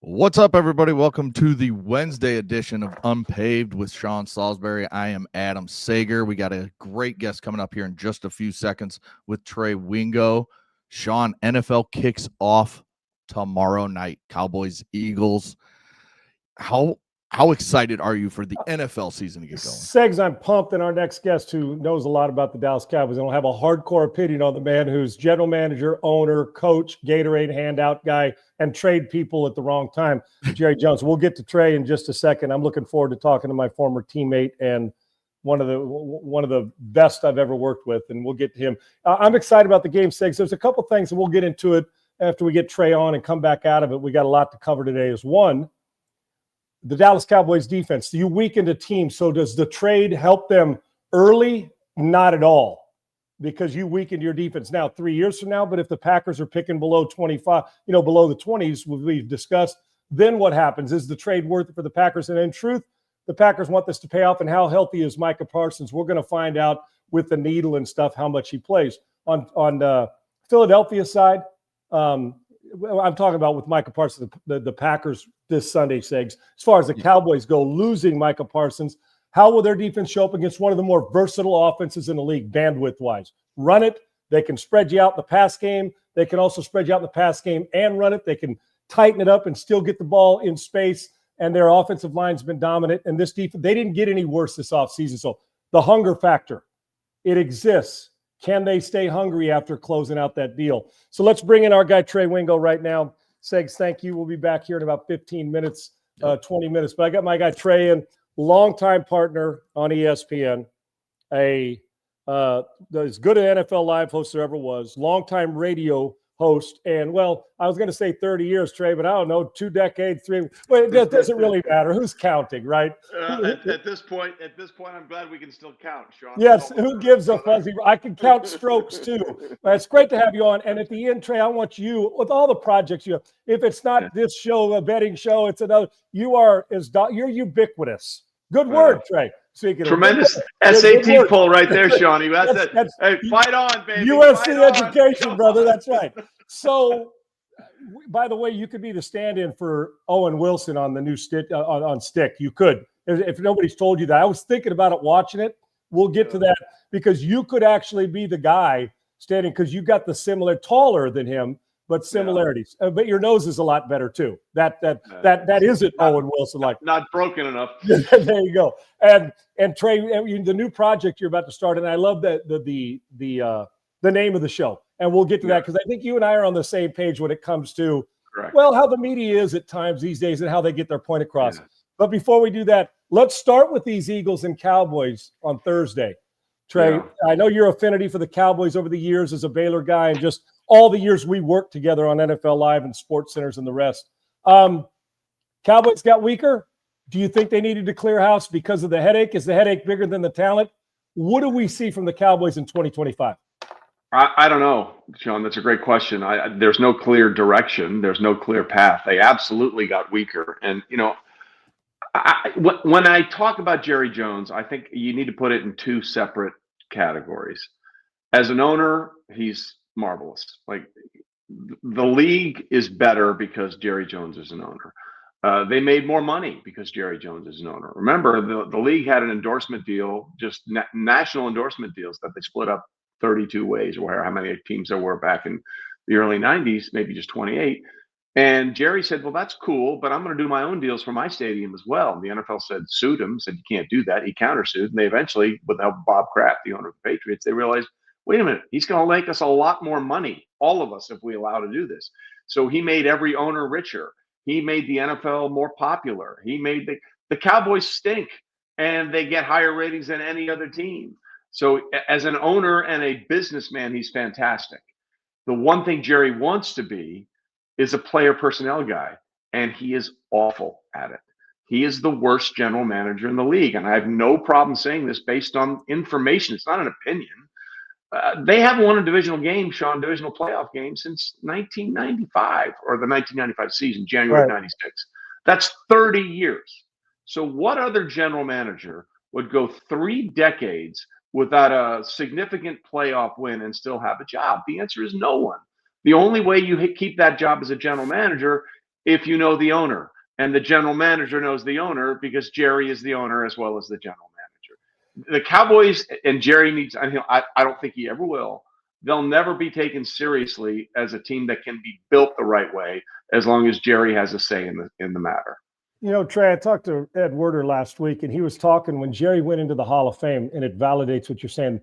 What's up, everybody? Welcome to the Wednesday edition of Unpaved with Sean Salisbury. I am Adam Sager. We got a great guest coming up here in just a few seconds with Trey Wingo. Sean, NFL kicks off tomorrow night. Cowboys, Eagles. How excited are you for the NFL season to get going? Segs, I'm pumped, and our next guest, who knows a lot about the Dallas Cowboys, and will have a hardcore opinion on the man who's general manager, owner, coach, Gatorade handout guy, and trade people at the wrong time, Jerry Jones. We'll get to Trey in just a second. I'm looking forward to talking to my former teammate and one of the best I've ever worked with, and we'll get to him. I'm excited about the game, Segs. There's a couple things, and we'll get into it after we get Trey on and come back out of it. We got a lot to cover today. Is one, the Dallas Cowboys defense. You weakened a team. So does the trade help them early? Not at all, because you weakened your defense now 3 years from now. But if the Packers are picking below 25, below the 20s, we've discussed, then what happens? Is the trade worth it for the Packers? And in truth, the Packers want this to pay off. And how healthy is Micah Parsons? We're going to find out with the needle and stuff how much he plays. On Philadelphia side, I'm talking about with Micah Parsons, the Packers this Sunday, Segs. As far as the Cowboys go, losing Micah Parsons, how will their defense show up against one of the more versatile offenses in the league, bandwidth-wise? Run it. They can spread you out in the pass game. They can also spread you out in the pass game and run it. They can tighten it up and still get the ball in space, and their offensive line's been dominant. And this defense, they didn't get any worse this offseason. So the hunger factor, it exists. Can they stay hungry after closing out that deal? So let's bring in our guy, Trey Wingo, right now. Segs, thank you. We'll be back here in about 15 minutes, 20 minutes. But I got my guy, Trey, in, longtime partner on ESPN, as good an NFL Live host there ever was, longtime radio host, and, well, I was going to say 30 years, Trey, but I don't know, 2 decades, 3. Well, it doesn't really matter. Who's counting, right? At this point, I'm glad we can still count, Sean. Yes, who gives a fuzzy? I can count strokes too. It's great to have you on. And at the end, Trey, I want you, with all the projects you have, if it's not this show, a betting show, it's another. You're ubiquitous. Good word, Trey. Speaking tremendous SAT poll right there, Sean. You had that. Hey, fight on, baby. USC education, brother. That's right. So, by the way, you could be the stand-in for Owen Wilson on the new stick on Stick. You could, if nobody's told you that. I was thinking about it, watching it. We'll get to that, because you could actually be the guy standing, because you got the taller than him, but similarities. But your nose is a lot better too. That isn't Owen Wilson like. Not broken enough. There you go. And Trey, the new project you're about to start, and I love that the name of the show. And we'll get to that, because I think you and I are on the same page when it comes to, well, how the media is at times these days and how they get their point across. Yeah. But before we do that, let's start with these Eagles and Cowboys on Thursday. Trey, I know your affinity for the Cowboys over the years as a Baylor guy, and just all the years we worked together on NFL Live and Sports Centers and the rest. Cowboys got weaker. Do you think they needed to clear house because of the headache? Is the headache bigger than the talent? What do we see from the Cowboys in 2025? I don't know, Sean. That's a great question. There's no clear direction. There's no clear path. They absolutely got weaker. And, when I talk about Jerry Jones, I think you need to put it in 2 separate categories. As an owner, he's marvelous. Like, the league is better because Jerry Jones is an owner. They made more money because Jerry Jones is an owner. Remember, the league had an endorsement deal, just national endorsement deals that they split up 32 ways, or how many teams there were back in the early 90s, maybe just 28. And Jerry said, well, that's cool, but I'm going to do my own deals for my stadium as well. And the NFL sued him, said you can't do that. He countersued, and they eventually, with the help of Bob Kraft, the owner of the Patriots, they realized, wait a minute, he's going to make us a lot more money, all of us, if we allow to do this. So he made every owner richer. He made the NFL more popular. He made the Cowboys stink, and they get higher ratings than any other team. So as an owner and a businessman, he's fantastic. The one thing Jerry wants to be is a player personnel guy, and he is awful at it. He is the worst general manager in the league, and I have no problem saying this based on information. It's not an opinion. They haven't won a divisional playoff game since 1995, or the 1995 season, January 96. That's 30 years. So what other general manager would go 3 decades without a significant playoff win and still have a job? The answer is no one. The only way you keep that job as a general manager if you know the owner. And the general manager knows the owner because Jerry is the owner as well as the general manager. The Cowboys, and Jerry needs, I don't think he ever will, they'll never be taken seriously as a team that can be built the right way as long as Jerry has a say in the matter. You know, Trey, I talked to Ed Werder last week, and he was talking when Jerry went into the Hall of Fame, and it validates what you're saying,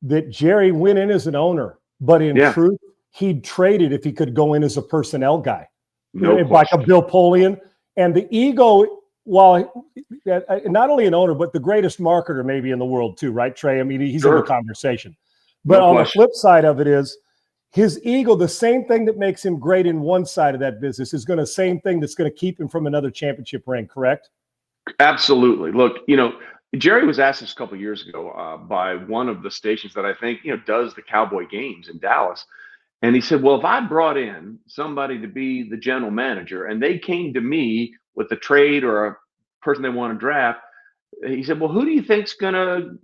that Jerry went in as an owner, but in truth, he'd traded if he could go in as a personnel guy. Like a Bill Polian. And the ego, while not only an owner, but the greatest marketer maybe in the world too, right, Trey? I mean, he's in the conversation. But on the flip side of it is his ego, the same thing that makes him great in one side of that business is going to same thing that's going to keep him from another championship ring, correct? Absolutely. Look, Jerry was asked this a couple of years ago by one of the stations that I think, does the Cowboy games in Dallas. And he said, well, if I brought in somebody to be the general manager and they came to me with a trade or a person they want to draft, he said, well, who do you think's going to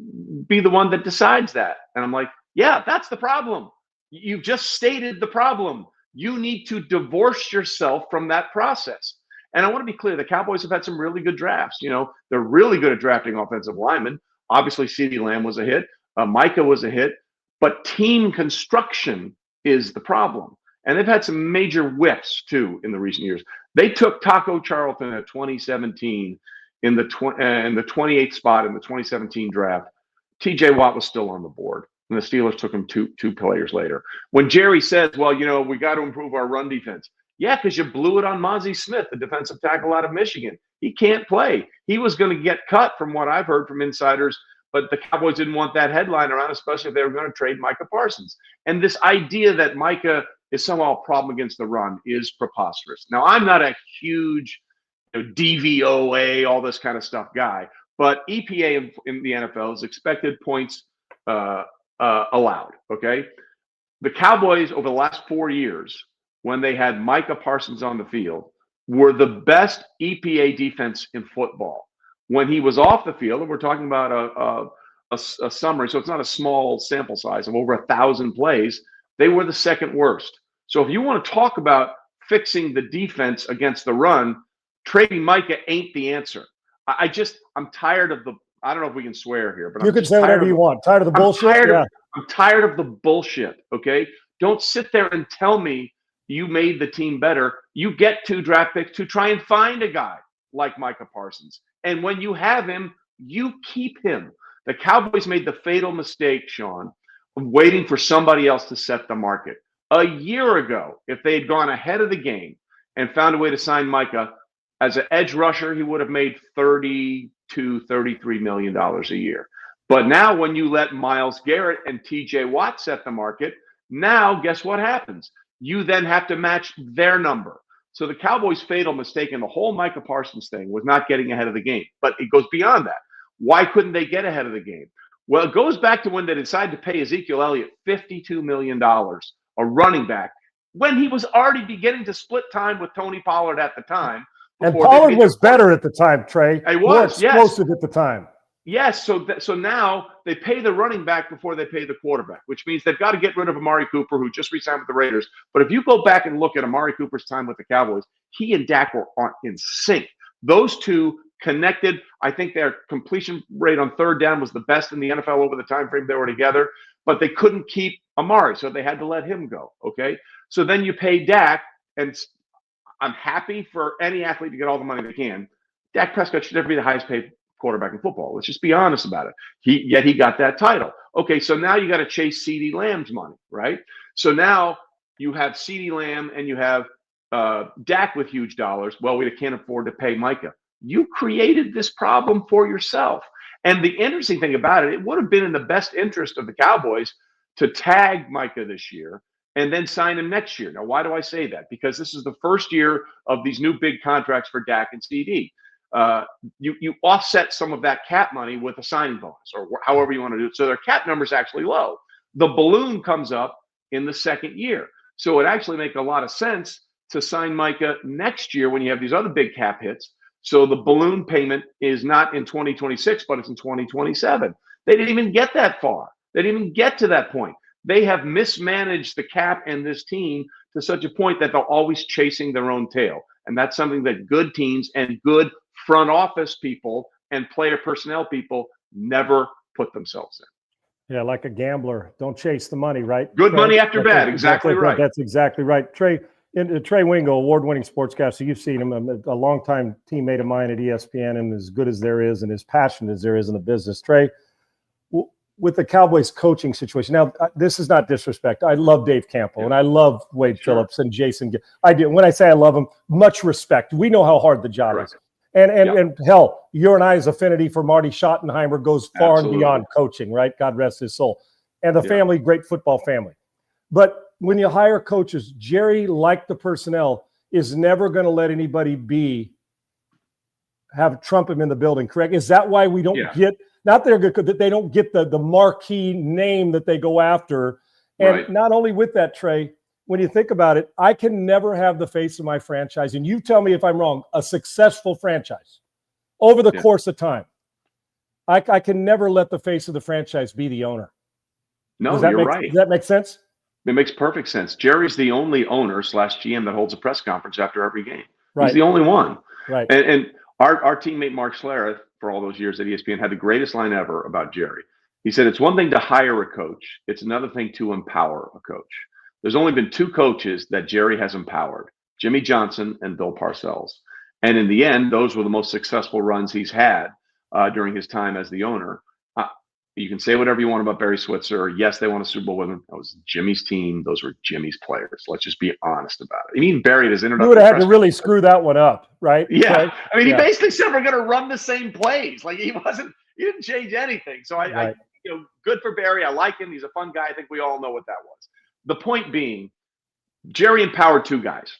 be the one that decides that? And I'm like, yeah, that's the problem. You've just stated the problem. You need to divorce yourself from that process. And I want to be clear, the Cowboys have had some really good drafts. They're really good at drafting offensive linemen. Obviously, CeeDee Lamb was a hit. Micah was a hit. But team construction is the problem. And they've had some major whiffs, too, in the recent years. They took Taco Charlton at 2017 in the 28th spot in the 2017 draft. T.J. Watt was still on the board, and the Steelers took him two players later. When Jerry says, well, we got to improve our run defense. Yeah, because you blew it on Mozzie Smith, the defensive tackle out of Michigan. He can't play. He was going to get cut from what I've heard from insiders, but the Cowboys didn't want that headline around, especially if they were going to trade Micah Parsons. And this idea that Micah is somehow a problem against the run is preposterous. Now, I'm not a huge DVOA, all this kind of stuff guy, but EPA in the NFL is expected points allowed, okay? The Cowboys over the last 4 years, when they had Micah Parsons on the field, were the best EPA defense in football. When he was off the field, and we're talking about a summary, so it's not a small sample size of over 1,000 plays, they were the second worst. So if you want to talk about fixing the defense against the run, trading Micah ain't the answer. I'm tired of I don't know if we can swear here, but you can say whatever you want. Tired of the bullshit? I'm tired of the bullshit, okay? Don't sit there and tell me you made the team better. You get 2 draft picks to try and find a guy like Micah Parsons. And when you have him, you keep him. The Cowboys made the fatal mistake, Sean, of waiting for somebody else to set the market. A year ago, if they had gone ahead of the game and found a way to sign Micah, as an edge rusher, he would have made $32, $33 million a year. But now when you let Myles Garrett and T.J. Watt set the market, now guess what happens? You then have to match their number. So the Cowboys' fatal mistake in the whole Micah Parsons thing was not getting ahead of the game. But it goes beyond that. Why couldn't they get ahead of the game? Well, it goes back to when they decided to pay Ezekiel Elliott $52 million, a running back, when he was already beginning to split time with Tony Pollard at the time. And Pollard was better at the time, Trey. He was, more explosive at the time. Yes, so now they pay the running back before they pay the quarterback, which means they've got to get rid of Amari Cooper, who just re-signed with the Raiders. But if you go back and look at Amari Cooper's time with the Cowboys, he and Dak were in sync. Those two connected. I think their completion rate on third down was the best in the NFL over the time frame they were together, but they couldn't keep Amari, so they had to let him go, okay? So then you pay Dak, and I'm happy for any athlete to get all the money they can. Dak Prescott should never be the highest paid quarterback in football. Let's just be honest about it. Yet he got that title. Okay, so now you got to chase CeeDee Lamb's money, right? So now you have CeeDee Lamb and you have Dak with huge dollars. Well, we can't afford to pay Micah. You created this problem for yourself. And the interesting thing about it, it would have been in the best interest of the Cowboys to tag Micah this year and then sign him next year. Now, why do I say that? Because this is the first year of these new big contracts for Dak and CD. You offset some of that cap money with a signing bonus or however you want to do it. So their cap number is actually low. The balloon comes up in the second year. So it actually makes a lot of sense to sign Micah next year when you have these other big cap hits. So the balloon payment is not in 2026, but it's in 2027. They didn't even get that far. They didn't even get to that point. They have mismanaged the cap and this team to such a point that they're always chasing their own tail. And that's something that good teams and good front office people and player personnel people never put themselves in. Yeah, like a gambler. Don't chase the money, right? Good Trey? money after bad. Exactly right. That's exactly right. Trey Wingo, award-winning sportscaster. You've seen him, a longtime teammate of mine at ESPN, and as good as there is and as passionate as there is in the business. Trey, with the Cowboys coaching situation. Now, this is not disrespect. I love Dave Campo, and I love Wade Phillips and Jason. I do. When I say I love them, much respect. We know how hard the job is. And hell, your and I's affinity for Marty Schottenheimer goes far and beyond coaching, right? God rest his soul. And the family, great football family. But when you hire coaches, Jerry, like the personnel, is never going to let anybody trump him in the building, correct? Is that why we don't get – not they're good, that they don't get the marquee name that they go after. And not only with that, Trey, when you think about it, I can never have the face of my franchise, and you tell me if I'm wrong, a successful franchise over the course of time. I can never let the face of the franchise be the owner. No, you're right. Does that make sense? It makes perfect sense. Jerry's the only owner / GM that holds a press conference after every game. Right. He's the only one. Right. And our teammate Mark Schlereth, for all those years at ESPN, had the greatest line ever about Jerry. He said, it's one thing to hire a coach. It's another thing to empower a coach. There's only been two coaches that Jerry has empowered, Jimmy Johnson and Bill Parcells. And in the end, those were the most successful runs he's had during his time as the owner. You can say whatever you want about Barry Switzer. Yes, they won a Super Bowl with him. That was Jimmy's team. Those were Jimmy's players. Let's just be honest about it. I mean, Barry his introduction. You would have had to really screw that one up, right? Yeah. Right? I mean, he basically said we're going to run the same plays. Like he didn't change anything. So I good for Barry. I like him. He's a fun guy. I think we all know what that was. The point being, Jerry empowered two guys,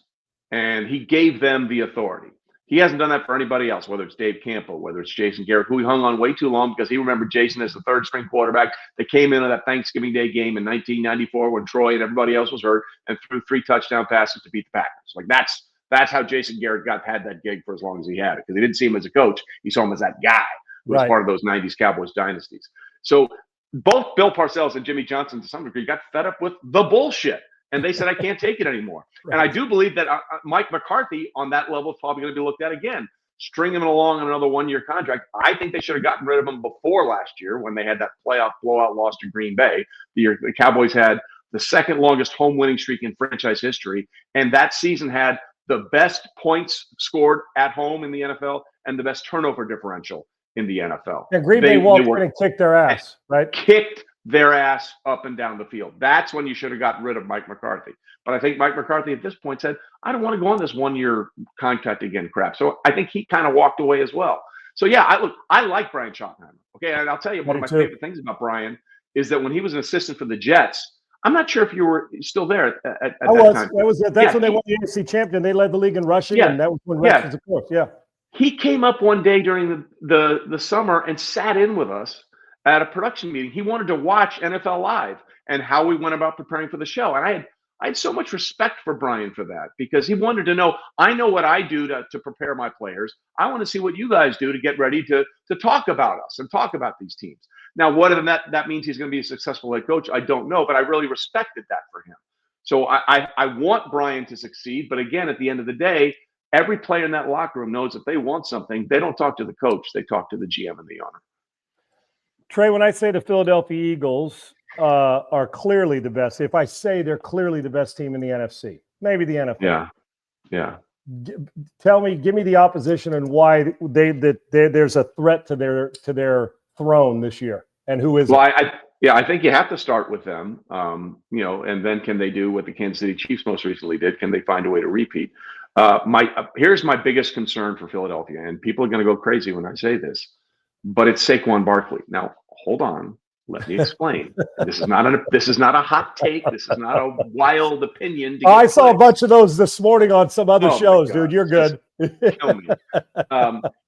and he gave them the authority. He hasn't done that for anybody else, whether it's Dave Campo, whether it's Jason Garrett, who he hung on way too long because he remembered Jason as the third string quarterback that came into that Thanksgiving Day game in 1994 when Troy and everybody else was hurt and threw 3 touchdown passes to beat the Packers. Like that's how Jason Garrett had that gig for as long as he had it, because he didn't see him as a coach. He saw him as that guy who was part of those 90s Cowboys dynasties. So both Bill Parcells and Jimmy Johnson, to some degree, got fed up with the bullshit. And they said, I can't take it anymore. And I do believe that Mike McCarthy on that level is probably going to be looked at again. String him along on another 1-year contract. I think they should have gotten rid of him before last year when they had that playoff blowout loss to Green Bay. The Cowboys had the second longest home winning streak in franchise history. And that season had the best points scored at home in the NFL and the best turnover differential in the NFL. And Green Bay walked in and kicked their ass, right? Kicked their ass up and down the field. That's when you should have gotten rid of Mike McCarthy. But I think Mike McCarthy at this point said, I don't want to go on this 1-year contract again crap. So I think he kind of walked away as well. So yeah, I like Brian Schottenheimer. Okay, and I'll tell you, one of my favorite things about Brian is that when he was an assistant for the Jets, I'm not sure if you were still there at that time. That's when they won the AFC champion. They led the league in rushing, and that was when Rex was the coach. Yeah. He came up one day during the summer and sat in with us at a production meeting. He wanted to watch NFL Live and how we went about preparing for the show. And I had so much respect for Brian for that, because he wanted to know, I know what I do to prepare my players. I want to see what you guys do to get ready to talk about us and talk about these teams. Now, whether that means he's going to be a successful head coach, I don't know, but I really respected that for him. So I want Brian to succeed. But again, at the end of the day, every player in that locker room knows if they want something, they don't talk to the coach, they talk to the GM and the owner. Trey, when I say the Philadelphia Eagles are clearly the best, if I say they're clearly the best team in the NFC, maybe the NFL. Yeah. Give me the opposition and why there's a threat to their throne this year, and who is it? Well, I think you have to start with them, and then can they do what the Kansas City Chiefs most recently did? Can they find a way to repeat? Here's my biggest concern for Philadelphia, and people are going to go crazy when I say this, but it's Saquon Barkley. Now, hold on. Let me explain. This is not a hot take. This is not a wild opinion. I saw a bunch of those this morning on some other shows, dude. You're good. Kill me.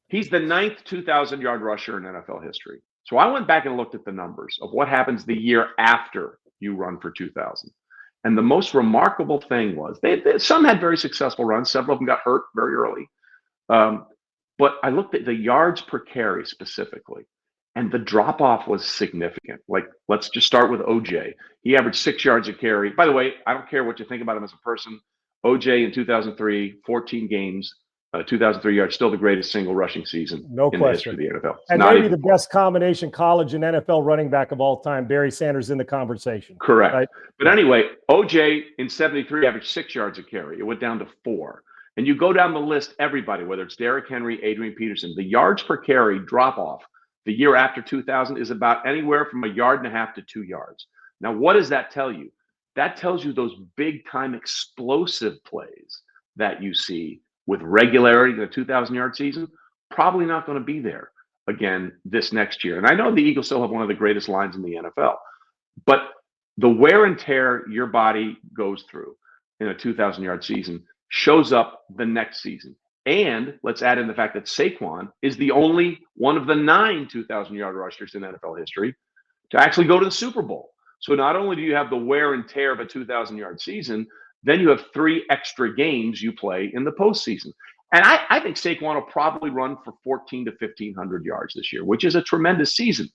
He's the 9th 2,000-yard rusher in NFL history. So I went back and looked at the numbers of what happens the year after you run for 2,000. And the most remarkable thing was some had very successful runs. Several of them got hurt very early. But I looked at the yards per carry specifically, and the drop-off was significant. Like, let's just start with OJ. He averaged 6 yards a carry. By the way, I don't care what you think about him as a person. OJ in 2003, 14 games, 2,003 yards, still the greatest single rushing season No in the history question. of the NFL. It's And not maybe even the best combination college and NFL running back of all time, Barry Sanders in the conversation. correct. Right? But anyway, OJ in 73 averaged 6 yards a carry. It went down to 4. And you go down the list, everybody, whether it's Derrick Henry, Adrian Peterson, the yards per carry drop off the year after 2000 is about anywhere from 1.5 yards to 2 yards. Now, what does that tell you? That tells you those big time explosive plays that you see with regularity in a 2,000-yard season, probably not going to be there again this next year. And I know the Eagles still have one of the greatest lines in the NFL, but the wear and tear your body goes through in a 2,000-yard season shows up the next season. And let's add in the fact that Saquon is the only one of the 9 2,000-yard rushers in NFL history to actually go to the Super Bowl. So not only do you have the wear and tear of a 2,000-yard season, then you have 3 extra games you play in the postseason. And I think Saquon will probably run for 1,400 to 1,500 yards this year, which is a tremendous season.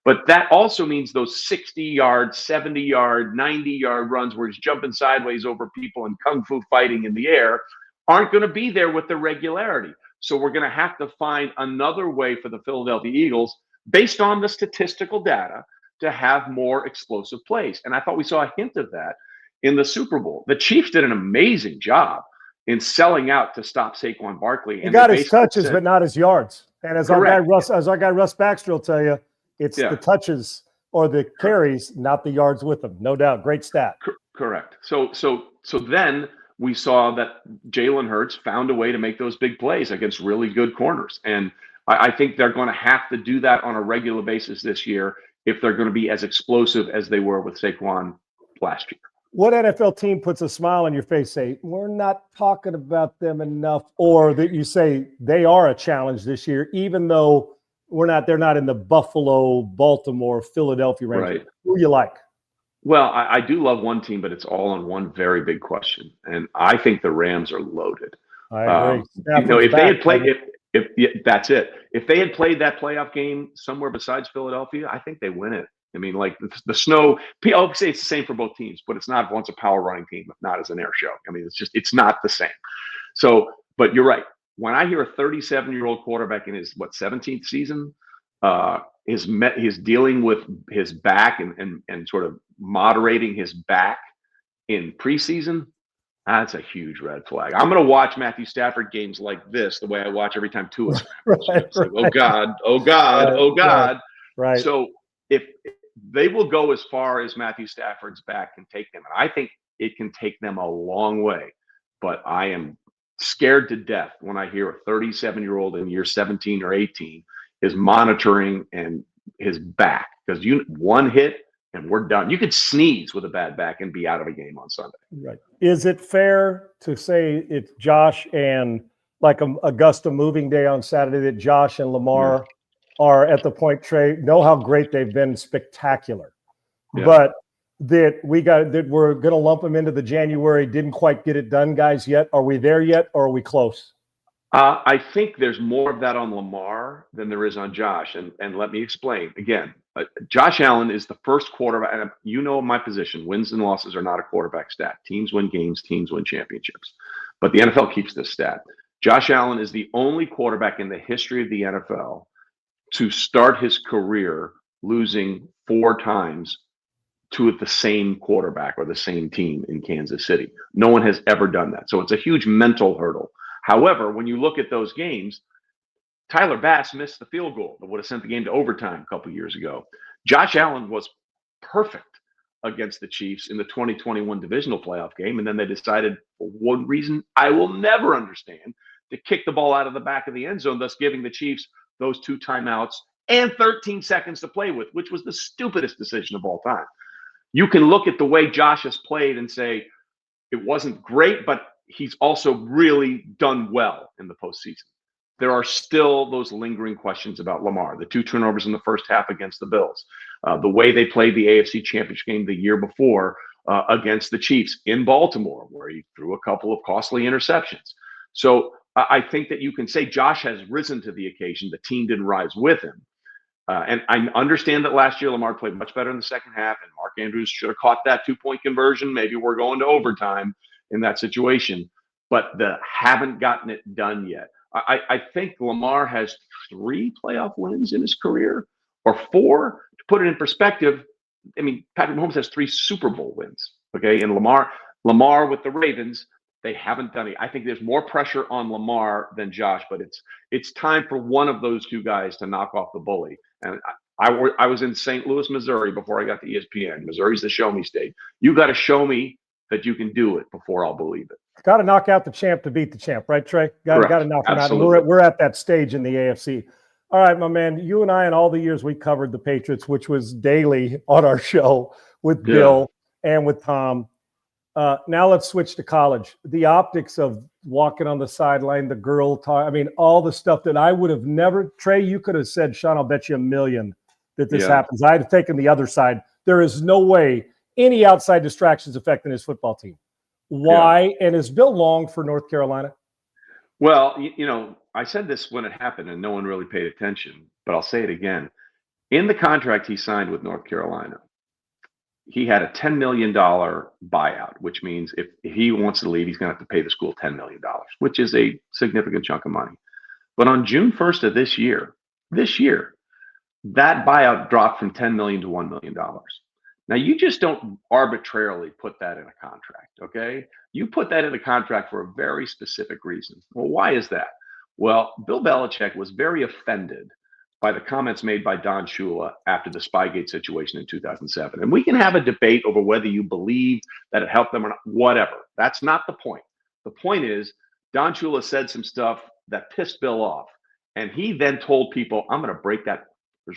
But that also means those 60-yard, 70-yard, 90-yard runs where he's jumping sideways over people and kung fu fighting in the air aren't going to be there with the regularity. So we're going to have to find another way for the Philadelphia Eagles, based on the statistical data, to have more explosive plays. And I thought we saw a hint of that in the Super Bowl. The Chiefs did an amazing job in selling out to stop Saquon Barkley. He got his touches, but not his yards. And as our guy Russ Baxter will tell you, it's the touches or the carries, not the yards with them. No doubt. Great stat. Correct. So then we saw that Jalen Hurts found a way to make those big plays against really good corners. And I think they're going to have to do that on a regular basis this year if they're going to be as explosive as they were with Saquon last year. What NFL team puts a smile on your face, say, we're not talking about them enough, or that you say they are a challenge this year, even though they're not in the Buffalo, Baltimore, Philadelphia range. Right. Who you like? Well, I do love one team, but it's all on one very big question. And I think the Rams are loaded. I agree. If they had played, that's it. If they had played that playoff game somewhere besides Philadelphia, I think they win it. I mean, like the snow, I'll say it's the same for both teams, but it's not once a power running team, if not as an air show. I mean, it's not the same. So, but you're right. When I hear a 37-year-old quarterback in his 17th season, is dealing with his back and sort of moderating his back in preseason, that's a huge red flag. I'm going to watch Matthew Stafford games like this the way I watch every time Tua scrambles. It's like, oh God. Right. So if they will go as far as Matthew Stafford's back can take them, and I think it can take them a long way, but I am scared to death when I hear a 37-year-old in year 17 or 18 is monitoring and his back, because one hit and we're done. You could sneeze with a bad back and be out of a game on Sunday. Right. Is it fair to say it's Josh and like Augusta moving day on Saturday that Josh and Lamar are at the point, Trey, know how great they've been, spectacular, but that we're going to lump them into the January, didn't quite get it done guys yet? Are we there yet, or are we close? I think there's more of that on Lamar than there is on Josh. And let me explain. Again, Josh Allen is the first quarterback. And you know my position. Wins and losses are not a quarterback stat. Teams win games. Teams win championships. But the NFL keeps this stat. Josh Allen is the only quarterback in the history of the NFL to start his career losing 4 times to the same quarterback or the same team in Kansas City. No one has ever done that. So it's a huge mental hurdle. However, when you look at those games, Tyler Bass missed the field goal that would have sent the game to overtime a couple years ago. Josh Allen was perfect against the Chiefs in the 2021 divisional playoff game, and then they decided, for one reason I will never understand, to kick the ball out of the back of the end zone, thus giving the Chiefs those 2 timeouts and 13 seconds to play with, which was the stupidest decision of all time. You can look at the way Josh has played and say it wasn't great, but he's also really done well in the postseason. There are still those lingering questions about Lamar, the 2 turnovers in the first half against the Bills, the way they played the AFC Championship game the year before against the Chiefs in Baltimore, where he threw a couple of costly interceptions. So I think that you can say Josh has risen to the occasion. The team didn't rise with him. And I understand that last year Lamar played much better in the second half, and Mark Andrews should have caught that 2-point conversion. Maybe we're going to overtime. in that situation, but haven't gotten it done yet. I think Lamar has 3 playoff wins in his career, or 4. To put it in perspective, I mean, Patrick Mahomes has 3 Super Bowl wins. Okay, and Lamar with the Ravens, they haven't done it. I think there's more pressure on Lamar than Josh, but it's time for one of those 2 guys to knock off the bully. And I was in St. Louis, Missouri before I got to ESPN. Missouri's the show me state. You got to show me that you can do it before I'll believe it. Got to knock out the champ to beat the champ, right, Trey? Got to knock him out. And we're at that stage in the AFC. All right, my man, you and I, in all the years we covered the Patriots, which was daily on our show with Bill and with Tom. Now let's switch to college. The optics of walking on the sideline, the girl talk, I mean, all the stuff that I would have never, Trey, you could have said, Sean, I'll bet you $1 million that this happens. I'd have taken the other side. There is no way any outside distractions affecting his football team. Why? And is Bill Long for North Carolina? Well, I said this when it happened and no one really paid attention, but I'll say it again. In the contract he signed with North Carolina, he had a $10 million buyout, which means if he wants to leave, he's going to have to pay the school $10 million, which is a significant chunk of money. But on June 1st of this year, that buyout dropped from $10 million to $1 million. Now, you just don't arbitrarily put that in a contract, okay? You put that in a contract for a very specific reason. Well, why is that? Well, Bill Belichick was very offended by the comments made by Don Shula after the Spygate situation in 2007. And we can have a debate over whether you believe that it helped them or not, whatever. That's not the point. The point is, Don Shula said some stuff that pissed Bill off. And he then told people, I'm going to break that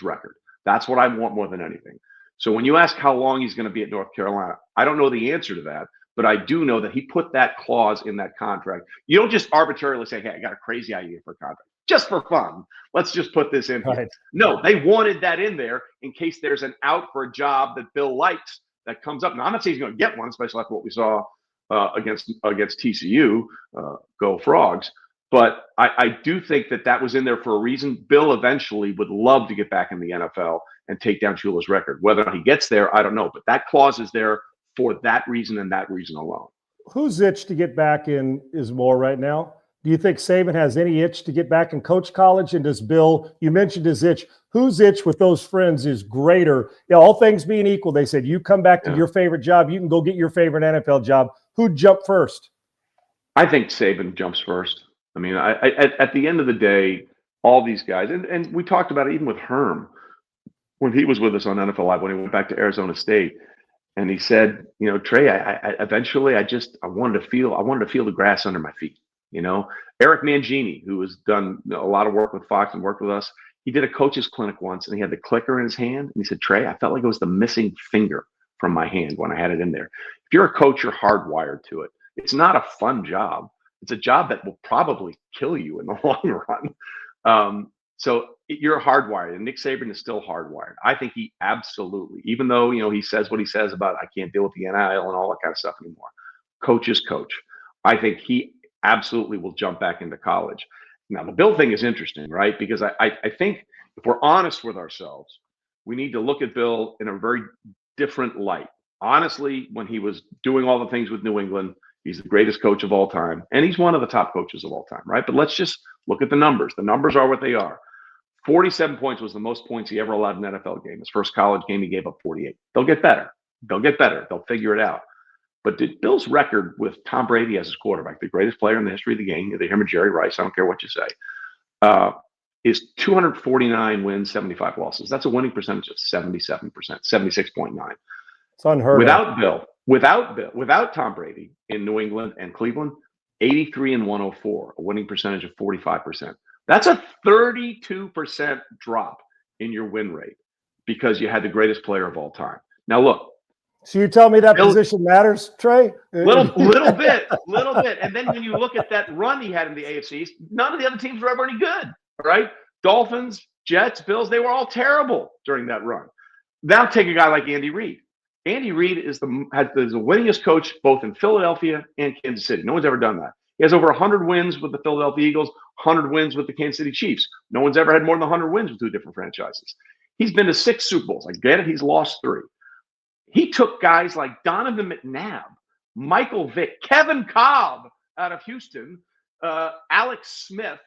record. That's what I want more than anything. So when you ask how long he's going to be at North Carolina, I don't know the answer to that, but I do know that he put that clause in that contract. You don't just arbitrarily say, hey, I got a crazy idea for a contract. Just for fun, let's just put this in here. No, they wanted that in there in case there's an out for a job that Bill likes that comes up. Now, I'm not saying he's going to get one, especially after what we saw against TCU, go Frogs. But I do think that was in there for a reason. Bill eventually would love to get back in the NFL and take down Shula's record. Whether or not he gets there, I don't know. But that clause is there for that reason and that reason alone. Whose itch to get back in is more right now? Do you think Saban has any itch to get back and coach college? And does Bill, you mentioned his itch, whose itch with those friends is greater? All things being equal, they said, you come back to your favorite job, you can go get your favorite NFL job. Who'd jump first? I think Saban jumps first. I mean, at the end of the day, all these guys, and we talked about it even with Herm when he was with us on NFL Live, when he went back to Arizona State. And he said, Trey, I eventually wanted to feel the grass under my feet. Eric Mangini, who has done a lot of work with Fox and worked with us, he did a coach's clinic once and he had the clicker in his hand. And he said, Trey, I felt like it was the missing finger from my hand when I had it in there. If you're a coach, you're hardwired to it. It's not a fun job. It's a job that will probably kill you in the long run. So you're hardwired, and Nick Saban is still hardwired. I think he absolutely, even though, he says what he says about I can't deal with the NIL and all that kind of stuff anymore. Coach is coach. I think he absolutely will jump back into college. Now, the Bill thing is interesting, right? Because I think if we're honest with ourselves, we need to look at Bill in a very different light. Honestly, when he was doing all the things with New England, he's the greatest coach of all time, and he's one of the top coaches of all time, right? But let's just look at the numbers. The numbers are what they are. 47 points was the most points he ever allowed in an NFL game. His first college game, he gave up 48. They'll get better. They'll figure it out. But did Bill's record with Tom Brady as his quarterback, the greatest player in the history of the game, either him or Jerry Rice, I don't care what you say, is 249 wins, 75 losses. That's a winning percentage of 77%, 76.9. It's unheard of. Without Tom Brady in New England and Cleveland, 83 and 104, a winning percentage of 45%. That's a 32% drop in your win rate because you had the greatest player of all time. Now, look. So you tell me that position matters, Trey? Little bit. And then when you look at that run he had in the AFC, none of the other teams were ever any good, right? Dolphins, Jets, Bills, they were all terrible during that run. Now take a guy like Andy Reid. Andy Reid is the winningest coach both in Philadelphia and Kansas City. No one's ever done that. He has over 100 wins with the Philadelphia Eagles, 100 wins with the Kansas City Chiefs. No one's ever had more than 100 wins with two different franchises. He's been to 6 Super Bowls. I get it. He's lost 3. He took guys like Donovan McNabb, Michael Vick, Kevin Cobb out of Houston, Alex Smith,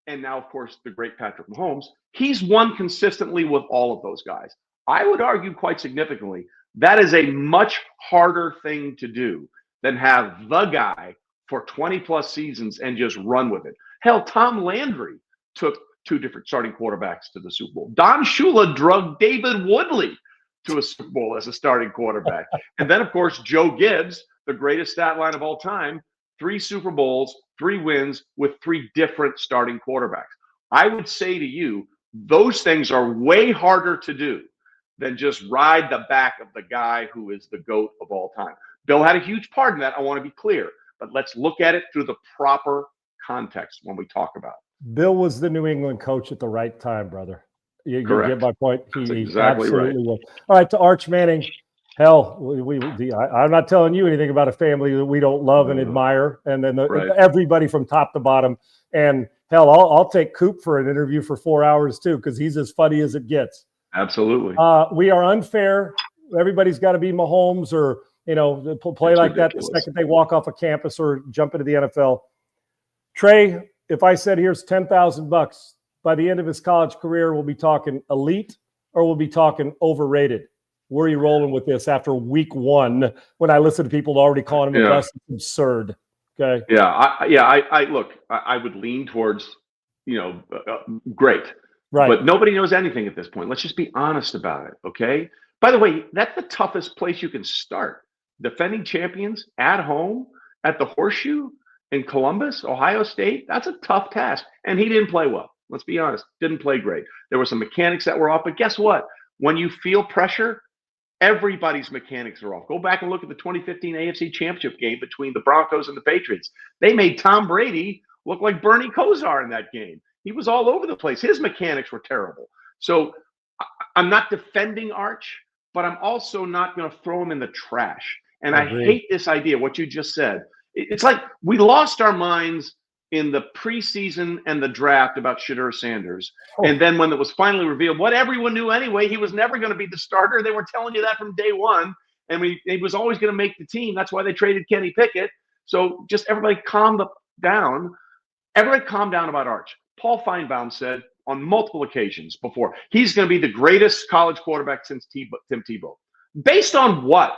and now, of course, the great Patrick Mahomes. He's won consistently with all of those guys. I would argue quite significantly that is a much harder thing to do than have the guy for 20-plus seasons and just run with it. Hell, Tom Landry took 2 different starting quarterbacks to the Super Bowl. Don Shula drugged David Woodley to a Super Bowl as a starting quarterback. And then, of course, Joe Gibbs, the greatest stat line of all time, 3 Super Bowls, 3 wins with 3 different starting quarterbacks. I would say to you, those things are way harder to do than just ride the back of the guy who is the GOAT of all time. Bill had a huge part in that. I want to be clear, but let's look at it through the proper context when we talk about it. Bill was the New England coach at the right time, brother. You get my point. That's exactly right. Was. All right, to Arch Manning. Hell, I'm not telling you anything about a family that we don't love and admire, and then everybody from top to bottom. And hell, I'll take Coop for an interview for 4 hours too, because he's as funny as it gets. Absolutely. We are unfair. Everybody's got to be Mahomes or play like that the second they walk off a campus or jump into the NFL. Trey, if I said here's $10,000 by the end of his college career, we'll be talking elite or we'll be talking overrated. Where are you rolling with this after week 1 when I listen to people already calling him the best? It's absurd. Okay. Yeah. I look, I would lean towards, great. Right. But nobody knows anything at this point. Let's just be honest about it. Okay. By the way, that's the toughest place you can start. Defending champions at home at the Horseshoe in Columbus, Ohio State. That's a tough task. And he didn't play well. Let's be honest. Didn't play great. There were some mechanics that were off. But guess what? When you feel pressure, everybody's mechanics are off. Go back and look at the 2015 AFC Championship game between the Broncos and the Patriots. They made Tom Brady look like Bernie Kosar in that game. He was all over the place. His mechanics were terrible. So I'm not defending Arch, but I'm also not going to throw him in the trash. And I hate this idea, what you just said. It's like we lost our minds in the preseason and the draft about Shedeur Sanders. And then when it was finally revealed, what everyone knew anyway, he was never going to be the starter. They were telling you that from day one. And he was always going to make the team. That's why they traded Kenny Pickett. So just everybody calm down. Everybody calm down about Arch. Paul Feinbaum said on multiple occasions before, he's going to be the greatest college quarterback since Tim Tebow. Based on what?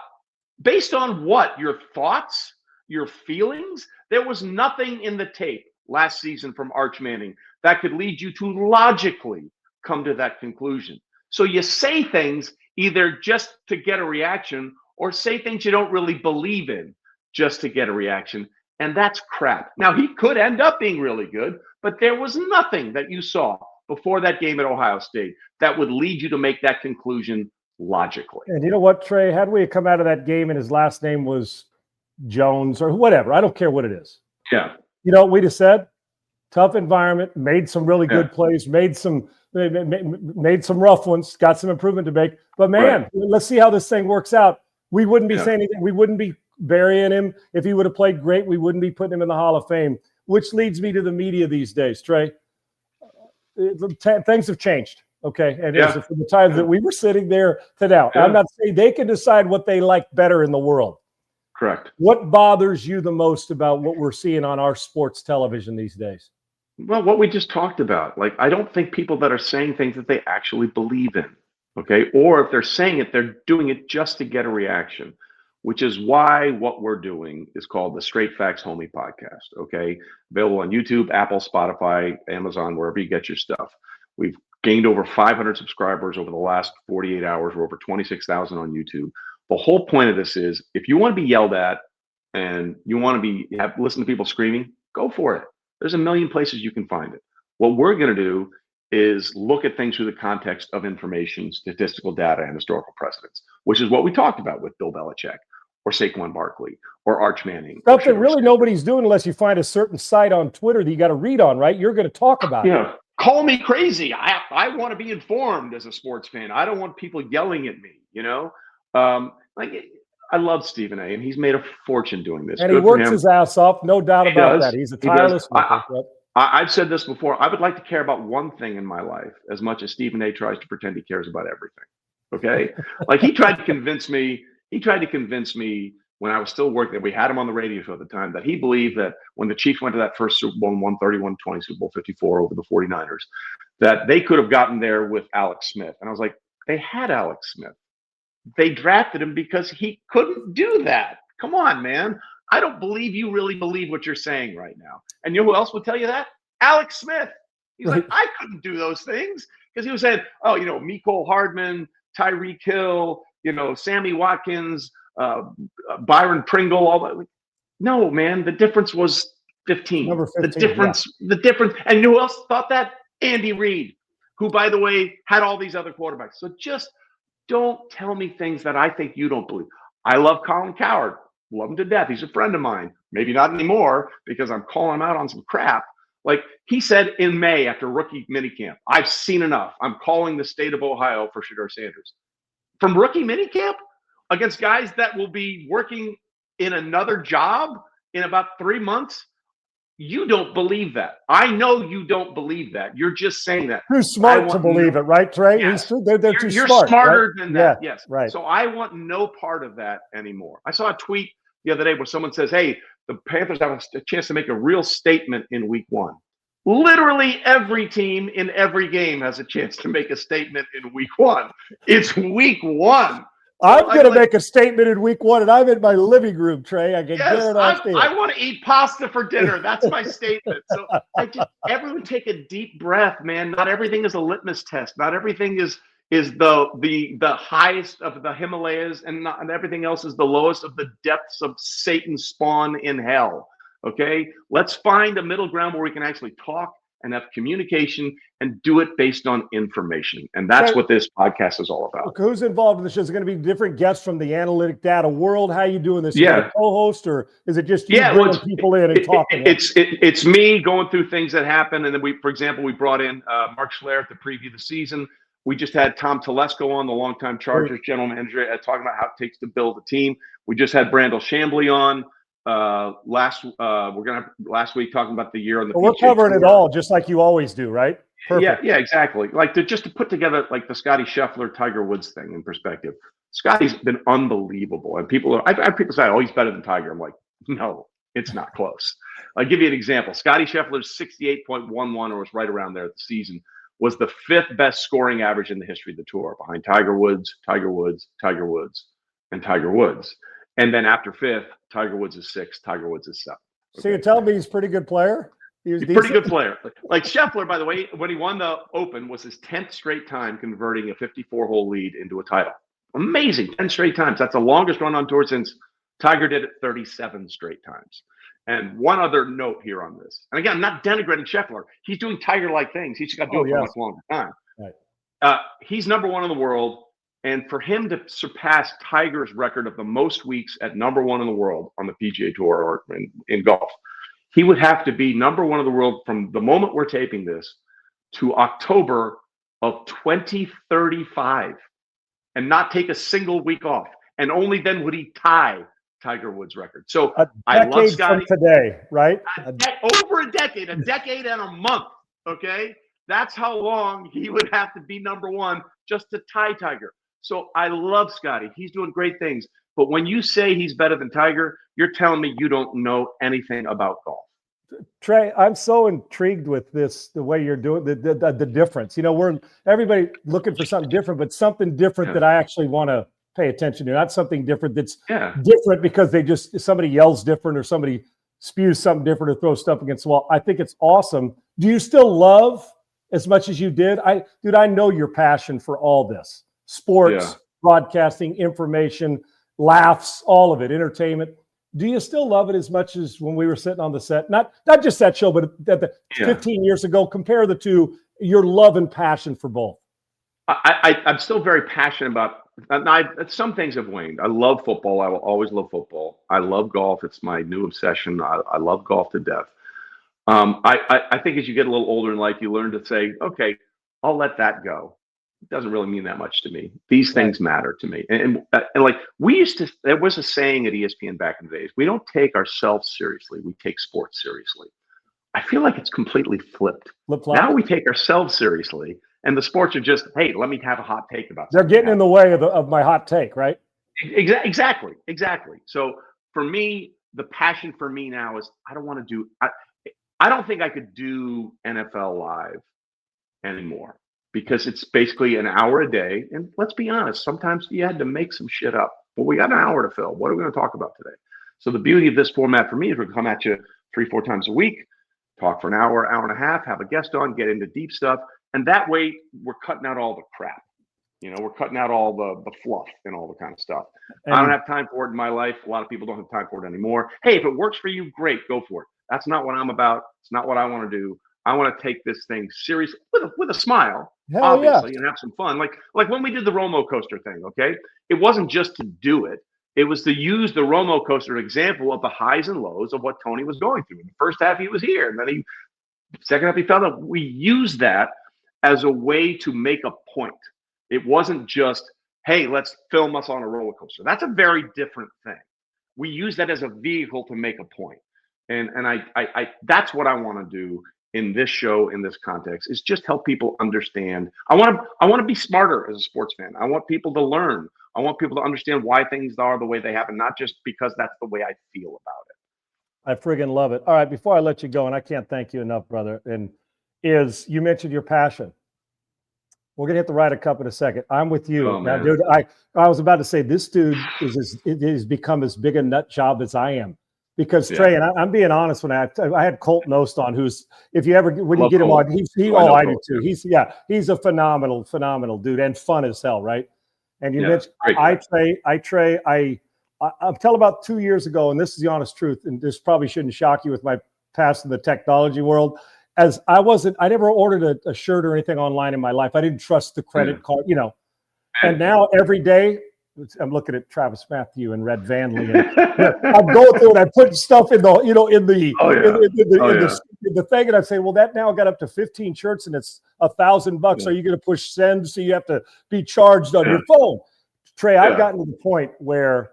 Based on what? Your thoughts? Your feelings? There was nothing in the tape last season from Arch Manning that could lead you to logically come to that conclusion. So you say things either just to get a reaction or say things you don't really believe in just to get a reaction. And that's crap. Now, he could end up being really good, but there was nothing that you saw before that game at Ohio State that would lead you to make that conclusion logically. And you know what, Trey? Had we come out of that game and his last name was Jones or whatever, I don't care what it is. Yeah. You know what we just said? Tough environment, made some really good plays, made some rough ones, got some improvement to make. But man, let's see how this thing works out. We wouldn't be saying anything. We wouldn't be burying him. If he would have played great, we wouldn't be putting him in the Hall of Fame, which leads me to the media these days, Trey. Things have changed, okay? And from the times that we were sitting there to now. I'm not saying they can decide what they like better in the world. Correct. What bothers you the most about what we're seeing on our sports television these days? Well, what we just talked about. Like, I don't think people that are saying things that they actually believe in, okay? Or if they're saying it, they're doing it just to get a reaction, which is why what we're doing is called the Straight Facts Homie podcast, okay? Available on YouTube, Apple, Spotify, Amazon, wherever you get your stuff. We've gained over 500 subscribers over the last 48 hours. We're over 26,000 on YouTube. The whole point of this is if you want to be yelled at and you want to listen to people screaming, go for it. There's a million places you can find it. What we're going to do is look at things through the context of information, statistical data, and historical precedents, which is what we talked about with Bill Belichick or Saquon Barkley or Arch Manning. Stuff that really nobody's doing unless you find a certain site on Twitter that you got to read on, right? You're going to talk about it. Call me crazy. I want to be informed as a sports fan. I don't want people yelling at me, I love Stephen A. and he's made a fortune doing this. And he works his ass off, no doubt about that. He's a tireless worker. I've said this before. I would like to care about one thing in my life as much as Stephen A. tries to pretend he cares about everything. Okay? Like he tried to convince me when I was still working, we had him on the radio show at the time, that he believed that when the Chiefs went to that first Super Bowl, 131-20, Super Bowl 54 over the 49ers, that they could have gotten there with Alex Smith. And I was like, they had Alex Smith. They drafted him because he couldn't do that. Come on, man. I don't believe you really believe what you're saying right now. And you know who else would tell you that? Alex Smith. He's like, I couldn't do those things, because he was saying, oh, Mecole Hardman, Tyreek Hill, Sammy Watkins, Byron Pringle, all that. No, man, the difference was 15. Number 15. The difference. And you know who else thought that? Andy Reid, who, by the way, had all these other quarterbacks. So just don't tell me things that I think you don't believe. I love Colin Cowherd. Love him to death. He's a friend of mine. Maybe not anymore, because I'm calling him out on some crap. Like he said in May after rookie minicamp, I've seen enough. I'm calling the state of Ohio for Shedeur Sanders. From rookie minicamp against guys that will be working in another job in about 3 months. You don't believe that. I know you don't believe that. You're just saying that. Too smart to believe it, right, Trey? Yes. They're too You're smart. Smarter right? than that. Yeah, yes. Right. So I want no part of that anymore. I saw a tweet the other day where someone says, hey, the Panthers have a chance to make a real statement in week 1. Literally every team in every game has a chance to make a statement in week 1. It's week 1. I'm going to make a statement in week 1, and I'm in my living room, Trey. I can guarantee it. I want to eat pasta for dinner. That's my statement. So everyone take a deep breath, man. Not everything is a litmus test. Not everything is the highest of the Himalayas, and everything else is the lowest of the depths of Satan's spawn in hell. Okay, let's find a middle ground where we can actually talk and have communication and do it based on information. And that's what this podcast is all about. Who's involved in the show? Is it going to be different guests from the analytic data world? How are you doing this? Yeah. Co-host, or is it just you bringing people in and talking? It's me going through things that happen. And then for example, we brought in Mark Schlereth to preview the season. We just had Tom Telesco on, the longtime Chargers general manager, talking about how it takes to build a team. We just had Brandel Chambly on. Last week talking about the year on the PGA we're covering Tour. It all, just like you always do, right? Perfect. Yeah, exactly. Like just to put together like the Scotty Scheffler Tiger Woods thing in perspective. Scotty's been unbelievable, and I have people say, "Oh, he's better than Tiger." I'm like, no, it's not close. I'll give you an example. Scotty Scheffler's 68.11, or was right around there at the season, was the 5th best scoring average in the history of the tour, behind Tiger Woods, and Tiger Woods. And then after 5th, Tiger Woods is 6th, Tiger Woods is 7th. Okay. So you're telling me he's a pretty good player? He's a pretty good player. Like Scheffler, by the way, when he won the Open, was his 10th straight time converting a 54-hole lead into a title. Amazing, 10 straight times. That's the longest run on tour since Tiger did it 37 straight times. And one other note here on this. And again, I'm not denigrating Scheffler. He's doing Tiger-like things. He's just got to do it for a much longer time. Right. He's number 1 in the world. And for him to surpass Tiger's record of the most weeks at number 1 in the world on the PGA Tour or in golf, he would have to be number 1 in the world from the moment we're taping this to October of 2035 and not take a single week off. And only then would he tie Tiger Woods' record. So I love Scotty. From today, right? Over a decade and a month. Okay. That's how long he would have to be number 1 just to tie Tiger. So I love Scotty. He's doing great things. But when you say he's better than Tiger, you're telling me you don't know anything about golf. Trey, I'm so intrigued with this, the way you're doing the difference. We're everybody looking for something different, but something different that I actually want to pay attention to. Not something different that's different because somebody yells different or somebody spews something different or throws stuff against the wall. I think it's awesome. Do you still love as much as you did? I know your passion for all this. Sports, broadcasting, information, laughs, all of it, entertainment. Do you still love it as much as when we were sitting on the set? Not just that show, but 15 years ago. Compare the two, your love and passion for both. I'm still very passionate about some things have waned. I love football. I will always love football. I love golf. It's my new obsession. I love golf to death. I think as you get a little older in life, you learn to say, okay, I'll let that go. It doesn't really mean that much to me. These things matter to me. And like there was a saying at ESPN back in the days, we don't take ourselves seriously. We take sports seriously. I feel like it's completely flipped. Now we take ourselves seriously and the sports are just, hey, let me have a hot take about something. They're getting in the way of my hot take, right? Exactly. So for me, the passion for me now is I don't want to do. I don't think I could do NFL live anymore because it's basically an hour a day. And let's be honest, sometimes you had to make some shit up. Well, we got an hour to fill. What are we going to talk about today? So the beauty of this format for me is we come at you 3-4 times a week, talk for an hour, hour and a half, have a guest on, get into deep stuff. And that way we're cutting out all the crap. We're cutting out all the fluff and all the kind of stuff. I don't have time for it in my life. A lot of people don't have time for it anymore. Hey, if it works for you, great, go for it. That's not what I'm about. It's not what I want to do. I want to take this thing serious with a smile, obviously, and have some fun. Like when we did the Romo coaster thing, okay? It wasn't just to do it. It was to use the Romo coaster example of the highs and lows of what Tony was going through. In the first half, he was here. And then second half, he fell out. We used that as a way to make a point. It wasn't just, hey, let's film us on a roller coaster. That's a very different thing. We use that as a vehicle to make a point. And I that's what I want to do in this show, in this context, is just help people understand. I want to be smarter as a sports fan. I want people to learn. I want people to understand why things are the way they happen, not just because that's the way I feel about it. I friggin' love it. All right, before I let you go, and I can't thank you enough, brother, and you mentioned your passion. We're gonna hit the Ryder Cup in a second. I'm with you, now, dude. I was about to say this dude is become as big a nut job as I am, because Trey, and I'm being honest, when I had Colt Nost on, who's, if you ever when you get him on, I do too. He's a phenomenal dude and fun as hell, right? And you mentioned Trey. Until about 2 years ago, and this is the honest truth, and this probably shouldn't shock you with my past in the technology world. As I never ordered a shirt or anything online in my life. I didn't trust the credit card, And now every day, I'm looking at Travis Matthew and Red Vanley, and I'm going through and I put stuff in the, in the thing, and I say, well, that now got up to 15 shirts and it's $1,000. Are you going to push send so you have to be charged on your phone? Trey, I've gotten to the point where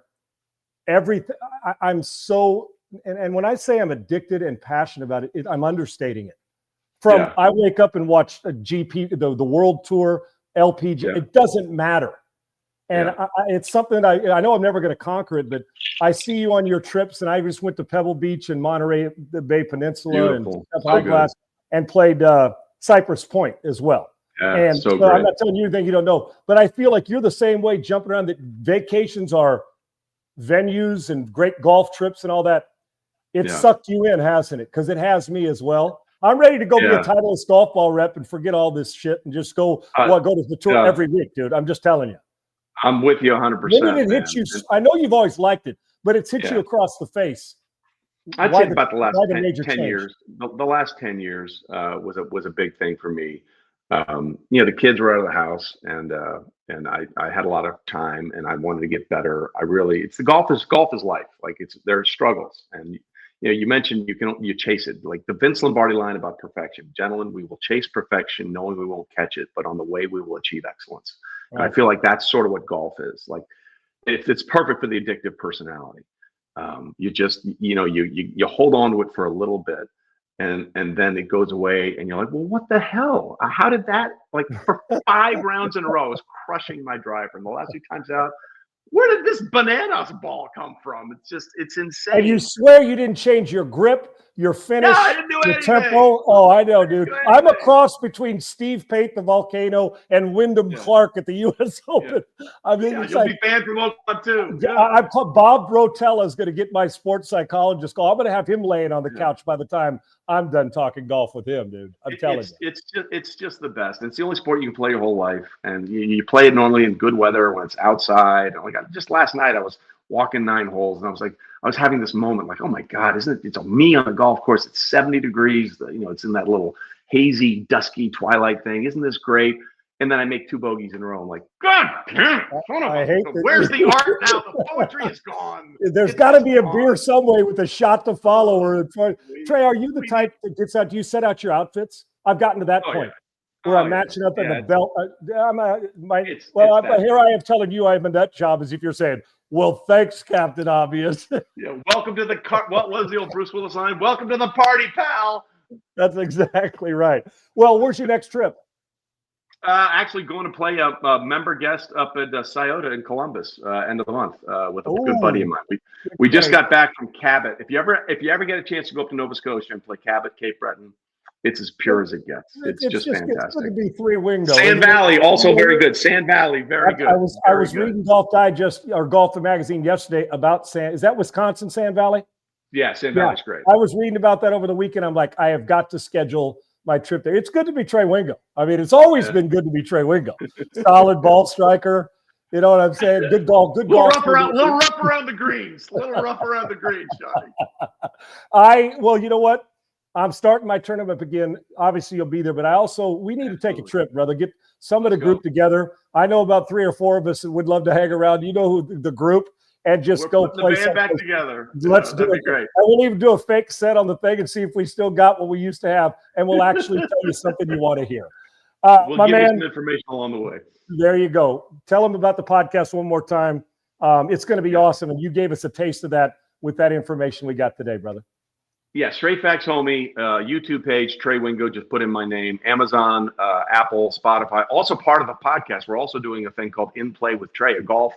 everything I'm so, and when I say I'm addicted and passionate about it, I'm understating it. I wake up and watch a GP, the World Tour, LPG. It doesn't matter, and it's something I know I'm never going to conquer it. But I see you on your trips, and I just went to Pebble Beach and Monterey, the Bay Peninsula, and High Glass, and played Cypress Point as well. And so I'm not telling you anything you don't know, but I feel like you're the same way, jumping around. That vacations are venues and great golf trips and all that. It sucked you in, hasn't it? Because it has me as well. I'm ready to go be a Titleist golf ball rep and forget all this shit and just go to the tour every week, dude. I'm just telling you. I'm with you 100%. When did it hit you? I know you've always liked it, but it's hit you across the face. I'd say about the last 10 years. The last 10 years was a big thing for me. The kids were out of the house, and I had a lot of time, and I wanted to get better. Golf is life. Like there are struggles, and you mentioned you chase it, like the Vince Lombardi line about perfection. Gentlemen, we will chase perfection, knowing we won't catch it, but on the way we will achieve excellence. Right. And I feel like that's sort of what golf is. Like it's perfect for the addictive personality. You just you hold on to it for a little bit. And then it goes away, and you're like, well, what the hell? How did that, like, for 5 rounds in a row, I was crushing my driver. And the last 2 times out, where did this bananas ball come from? It's insane. And you swear you didn't change your grip, your finish, no, I didn't do your tempo? Oh, I know, dude. I'm a cross between Steve Pate, the Volcano, and Wyndham Clark at the U.S. Open. I mean, you'll be banned from Oakland too. I'm called Bob Rotella is going to get my sports psychologist call. I'm going to have him laying on the couch by the time I'm done talking golf with him, dude. I'm telling you. It's just the best. It's the only sport you can play your whole life. And you play it normally in good weather when it's outside. Like just last night, I was walking 9 holes, and I was having this moment like, oh my God, it's me on a golf course. It's 70 degrees. It's in that little hazy, dusky twilight thing. Isn't this great? And then I make 2 bogeys in a row. I'm like, God damn, where's the art now? The poetry is gone. There's got to be a beer somewhere with a shot to follow. Or Trey, are you the type that gets out? Do you set out your outfits? I've gotten to that point where I'm matching up in the belt. Here I am telling you I'm in that job as if you're saying, well, thanks, Captain Obvious. Welcome to what was the old Bruce Willis line? Welcome to the party, pal. That's exactly right. Well, where's your next trip? Actually going to play a member guest up at Scioto in Columbus end of the month with a good buddy of mine. We just got back from Cabot. If you ever get a chance to go up to Nova Scotia and play Cabot, Cape Breton, it's as pure as it gets. It's just fantastic. It's good to be three Wingo. Sand Valley, also very good. Sand Valley, very good. I was reading Golf Digest or Golf Magazine yesterday about Is that Wisconsin, Sand Valley? Yeah, Sand Valley's great. I was reading about that over the weekend. I'm like, I have got to schedule my trip there. It's good to be Trey Wingo. I mean, it's always been good to be Trey Wingo. Solid ball striker. You know what I'm saying? Good golf. Good golf. Little rough around the greens. Johnny. Well, you know what? I'm starting my tournament again. Obviously, you'll be there, but we need to take a trip, brother. Get some of the group together. I know about 3 or 4 of us that would love to hang around. You know who the group. And just go play the band back together. Let's do it. Great. And we'll even do a fake set on the thing and see if we still got what we used to have. And we'll actually tell you something you want to hear. We'll give you some information along the way. There you go. Tell them about the podcast one more time. It's going to be awesome. And you gave us a taste of that with that information we got today, brother. Yeah, Straight Facts Homie, YouTube page, Trey Wingo, just put in my name, Amazon, Apple, Spotify. Also part of the podcast, we're also doing a thing called In Play with Trey, a golf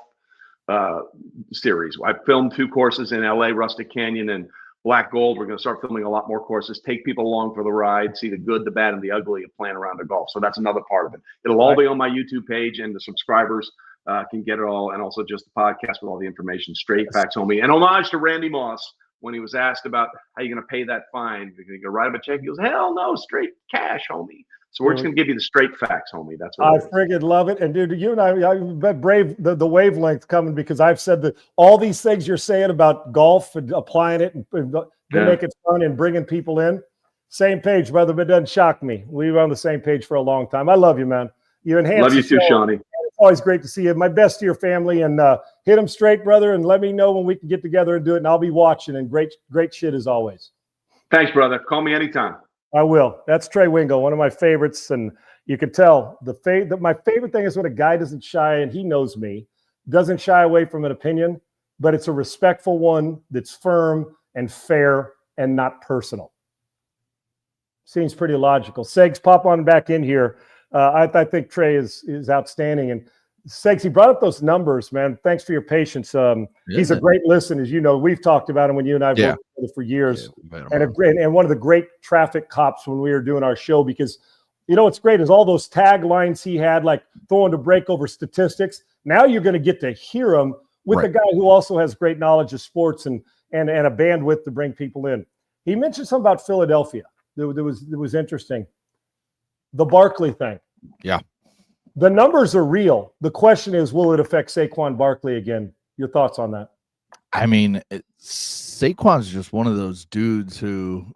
series. I filmed 2 courses in LA, Rustic Canyon and Black Gold. We're going to start filming a lot more courses, take people along for the ride, see the good, the bad, and the ugly of playing around the golf. So that's another part of it. It'll all be on my YouTube page, and the subscribers can get it all, and also just the podcast with all the information. Straight Facts Homie. And homage to Randy Moss when he was asked about how you're going to pay that fine. You're going to write him a check. He goes, hell no, straight cash, homie. So we're just going to give you the straight facts, homie. That's what I friggin' love it. And dude, you and I brave the wavelength coming, because I've said that all these things you're saying about golf and applying it and make it fun and bringing people in. Same page, brother, but it doesn't shock me. We were on the same page for a long time. I love you, man. You enhance. Love you too, Shawnee. It's always great to see you. My best to your family, and hit them straight, brother, and let me know when we can get together and do it. And I'll be watching, and great shit as always. Thanks, brother. Call me anytime. I will. That's Trey Wingo, one of my favorites, and you can tell my favorite thing is when a guy doesn't shy, and he knows me, doesn't shy away from an opinion, but it's a respectful one that's firm and fair and not personal. Seems pretty logical. Segs, pop on back in here. I think Trey is outstanding, and Segs, he brought up those numbers, man. Thanks for your patience. He's a great listen, as you know. We've talked about him when you and I have worked together for years, and one of the great traffic cops when we were doing our show, because you know what's great is all those taglines he had, like throwing to break over statistics. Now you're going to get to hear him with a guy who also has great knowledge of sports and a bandwidth to bring people in. He mentioned something about Philadelphia. That was interesting. The Barkley thing. Yeah. The numbers are real. The question is, will it affect Saquon Barkley again? Your thoughts on that? I mean, Saquon's just one of those dudes who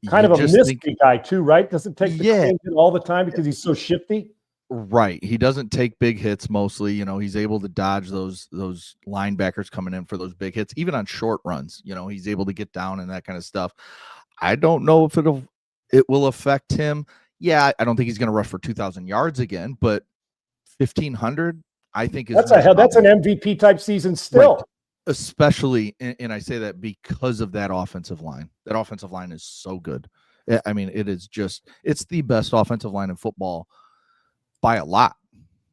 kind of a mystery guy too, right? Doesn't take the clean hit all the time because he's so shifty. Right. He doesn't take big hits mostly. You know, he's able to dodge those linebackers coming in for those big hits, even on short runs. You know, he's able to get down and that kind of stuff. I don't know if it will affect him. Yeah, I don't think he's going to rush for 2,000 yards again, but 1,500, I think is that's an MVP type season still. Right. Especially, and I say that because of that offensive line. That offensive line is so good. I mean, it's the best offensive line in football by a lot.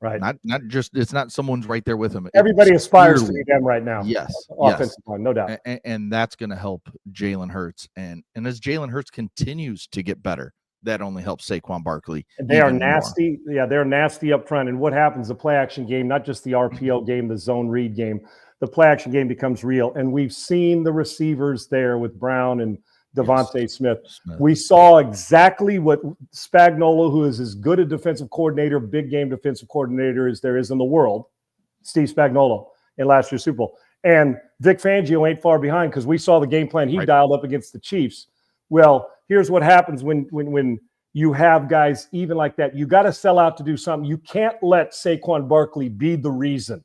Right. Not just, it's not someone's right there with him. Everybody aspires to be them right now. Yes. Offensive line, no doubt. And that's going to help Jalen Hurts. And as Jalen Hurts continues to get better, that only helps Saquon Barkley. And they are nasty. More. Yeah, they're nasty up front. And what happens, the play action game, not just the RPO game, the zone read game, the play action game becomes real. And we've seen the receivers there with Brown and Devontae Smith. We saw exactly what Spagnuolo, who is as good a defensive coordinator, big game defensive coordinator as there is in the world, Steve Spagnuolo, in last year's Super Bowl. And Vic Fangio ain't far behind, because we saw the game plan he dialed up against the Chiefs. Well, here's what happens when you have guys even like that. You got to sell out to do something. You can't let Saquon Barkley be the reason.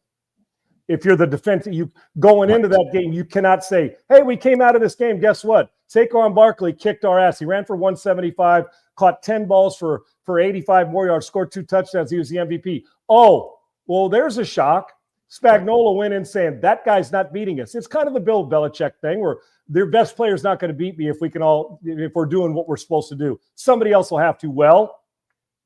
If you're the defense, you going into that game, you cannot say, hey, we came out of this game. Guess what? Saquon Barkley kicked our ass. He ran for 175, caught 10 balls for 85 more yards, scored 2 touchdowns. He was the MVP. Oh, well, there's a shock. Spagnuolo went in saying, that guy's not beating us. It's kind of the Bill Belichick thing where their best player's not going to beat me if we're doing what we're supposed to do. Somebody else will have to. Well,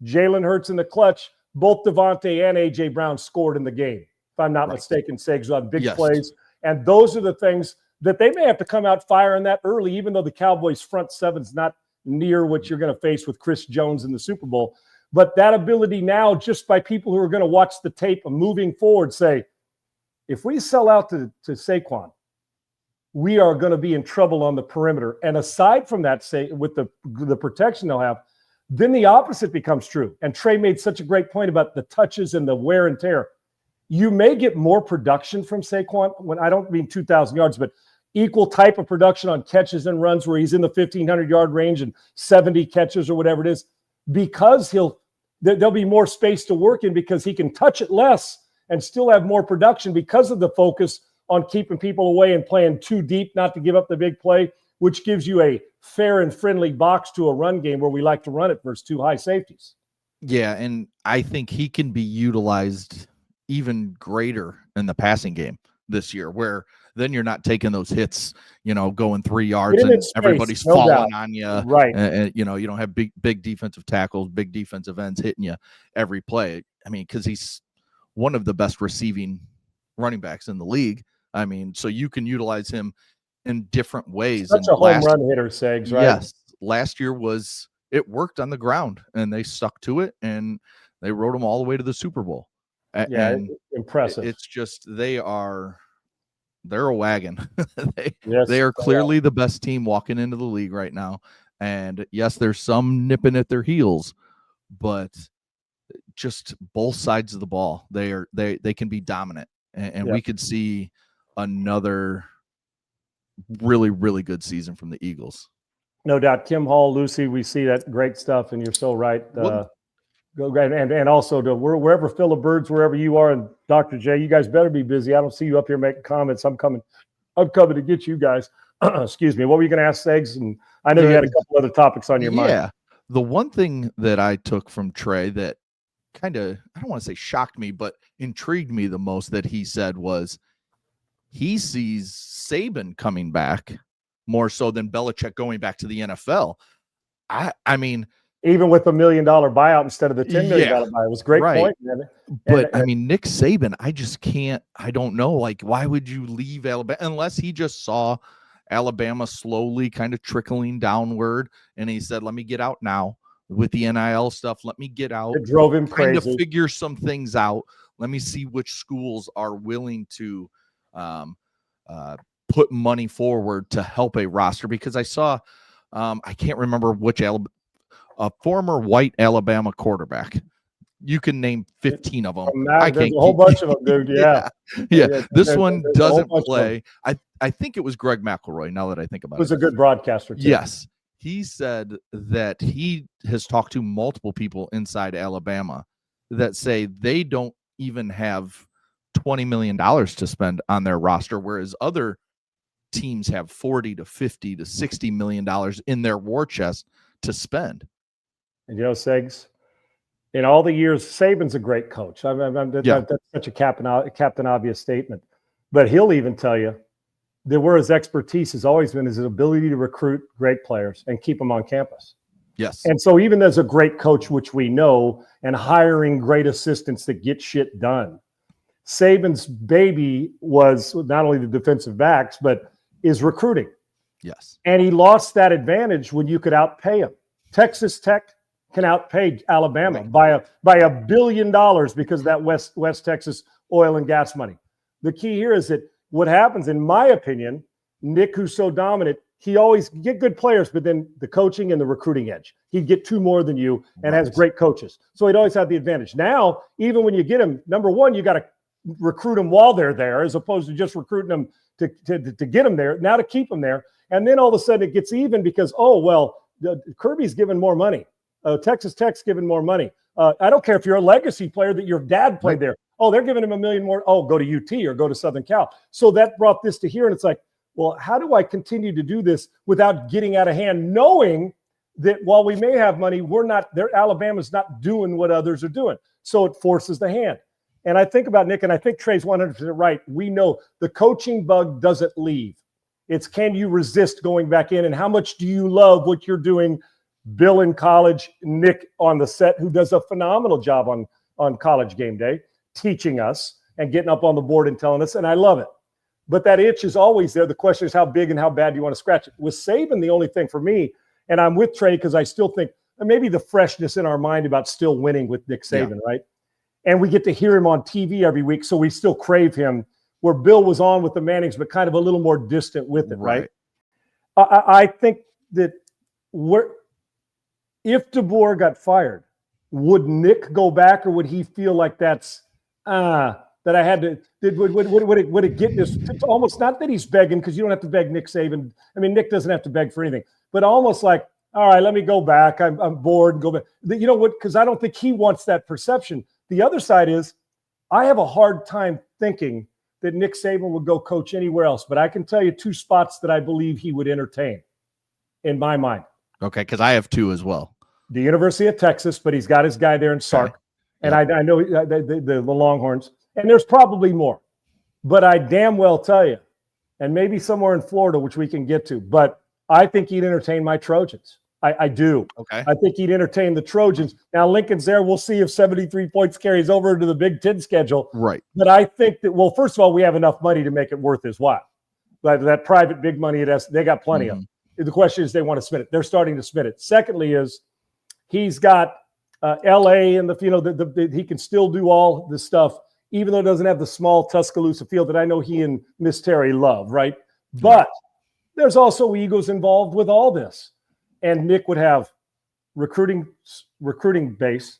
Jalen Hurts in the clutch, both Devontae and A.J. Brown scored in the game, if I'm not mistaken, Segs, on big plays. And those are the things that they may have to come out firing that early, even though the Cowboys' front seven's not near what you're going to face with Chris Jones in the Super Bowl. But that ability now, just by people who are going to watch the tape and moving forward, say, if we sell out to Saquon, we are going to be in trouble on the perimeter. And aside from that, say with the protection they'll have, then the opposite becomes true. And Trey made such a great point about the touches and the wear and tear. You may get more production from Saquon, when I don't mean 2,000 yards, but equal type of production on catches and runs where he's in the 1,500-yard range and 70 catches or whatever it is, because there'll be more space to work in because he can touch it less and still have more production because of the focus on keeping people away and playing too deep, not to give up the big play, which gives you a fair and friendly box to a run game where we like to run it versus two high safeties. Yeah, and I think he can be utilized even greater in the passing game this year, where then you're not taking those hits, going 3 yards and everybody's falling on you. Right. And, you don't have big defensive tackles, big defensive ends hitting you every play. I mean, because he's one of the best receiving running backs in the league. I mean, so you can utilize him in different ways. Such a home run hitter, Segs, right? Yes. Last year it worked on the ground, and they stuck to it, and they rode them all the way to the Super Bowl. Yeah, and impressive. It's just they're a wagon. They are clearly the best team walking into the league right now. And yes, there's some nipping at their heels, but just both sides of the ball, they can be dominant, and we could see another really, really good season from the Eagles. No doubt. Kim Hall, Lucy, we see that great stuff, and you're so right. And also to wherever Philip Birds, wherever you are, and Dr. J, you guys better be busy. I don't see you up here making comments. I'm coming to get you guys. Excuse me. What were you going to ask, Segs? And I know you had a couple other topics on your mind. Yeah. The one thing that I took from Trey that kind of, I don't want to say shocked me, but intrigued me the most that he said was he sees Saban coming back more so than Belichick going back to the NFL. I mean, even with $1 million buyout instead of the $10 million buyout, it was a great point. But I mean, Nick Saban, I don't know. Like, why would you leave Alabama unless he just saw Alabama slowly kind of trickling downward, and he said, let me get out now with the NIL stuff. Let me get out. It drove him crazy. To figure some things out. Let me see which schools are willing to put money forward to help a roster, because I saw I can't remember which a former white Alabama quarterback. You can name 15 of them. There's a whole bunch of them, dude. Yeah. This one doesn't play. I think it was Greg McElroy, now that I think about it. He was a good broadcaster, too. Yes. He said that he has talked to multiple people inside Alabama that say they don't even have $20 million to spend on their roster, whereas other teams have $40 to $50 to $60 million in their war chest to spend. And Segs, in all the years, Saban's a great coach. That's such a captain obvious statement. But he'll even tell you that where his expertise has always been is his ability to recruit great players and keep them on campus. Yes. And so even as a great coach, which we know, and hiring great assistants that get shit done, Saban's baby was not only the defensive backs, but is recruiting. Yes. And he lost that advantage when you could outpay him. Texas Tech can outpay Alabama by $1 billion because of that West Texas oil and gas money. The key here is that what happens, in my opinion, Nick, who's so dominant, he always get good players, but then the coaching and the recruiting edge. He'd get two more than you and has great coaches. So he'd always have the advantage. Now, even when you get him, number one, you got to recruit them while they're there, as opposed to just recruiting them to get them there. Now to keep them there. And then all of a sudden it gets even because, Kirby's giving more money. Texas Tech's giving more money. I don't care if you're a legacy player that your dad played there. Oh, they're giving him $1 million more. Oh, go to UT or go to Southern Cal. So that brought this to here. And it's like, well, how do I continue to do this without getting out of hand, knowing that while we may have money, Alabama's not doing what others are doing. So it forces the hand. And I think about Nick, and I think Trey's 100% right. We know the coaching bug doesn't leave. It's, can you resist going back in, and how much do you love what you're doing? Bill in college, Nick on the set, who does a phenomenal job on on College Game Day, teaching us and getting up on the board and telling us, and I love it. But that itch is always there. The question is how big and how bad do you want to scratch it? With Saban, the only thing for me, and I'm with Trey because I still think maybe the freshness in our mind about still winning with Nick Saban, right? And we get to hear him on TV every week, so we still crave him, where Bill was on with the Mannings, but kind of a little more distant with it, right? I think that if DeBoer got fired, would Nick go back, or would he feel like that's that I had to? Would it get this? It's almost not that he's begging, because you don't have to beg Nick Saban. I mean, Nick doesn't have to beg for anything, but almost like, all right, let me go back. I'm bored and go back. You know what? Because I don't think he wants that perception. The other side is, I have a hard time thinking that Nick Saban would go coach anywhere else, but I can tell you 2 spots that I believe he would entertain in my mind. Okay, because I have 2 as well. The University of Texas, but he's got his guy there in Sark. Okay. And I know the Longhorns, and there's probably more. But I damn well tell you, and maybe somewhere in Florida, which we can get to, but I think he'd entertain my Trojans. I do. Okay. I think he'd entertain the Trojans. Now, Lincoln's there. We'll see if 73 points carries over into the Big Ten schedule. Right. But I think that, well, first of all, we have enough money to make it worth his while. But that private big money, they got plenty of. The question is, they want to spend it. They're starting to spend it. Secondly is, he's got L.A. and he can still do all this stuff, even though it doesn't have the small Tuscaloosa field that I know he and Miss Terry love, right? But there's also egos involved with all this. And Nick would have recruiting base,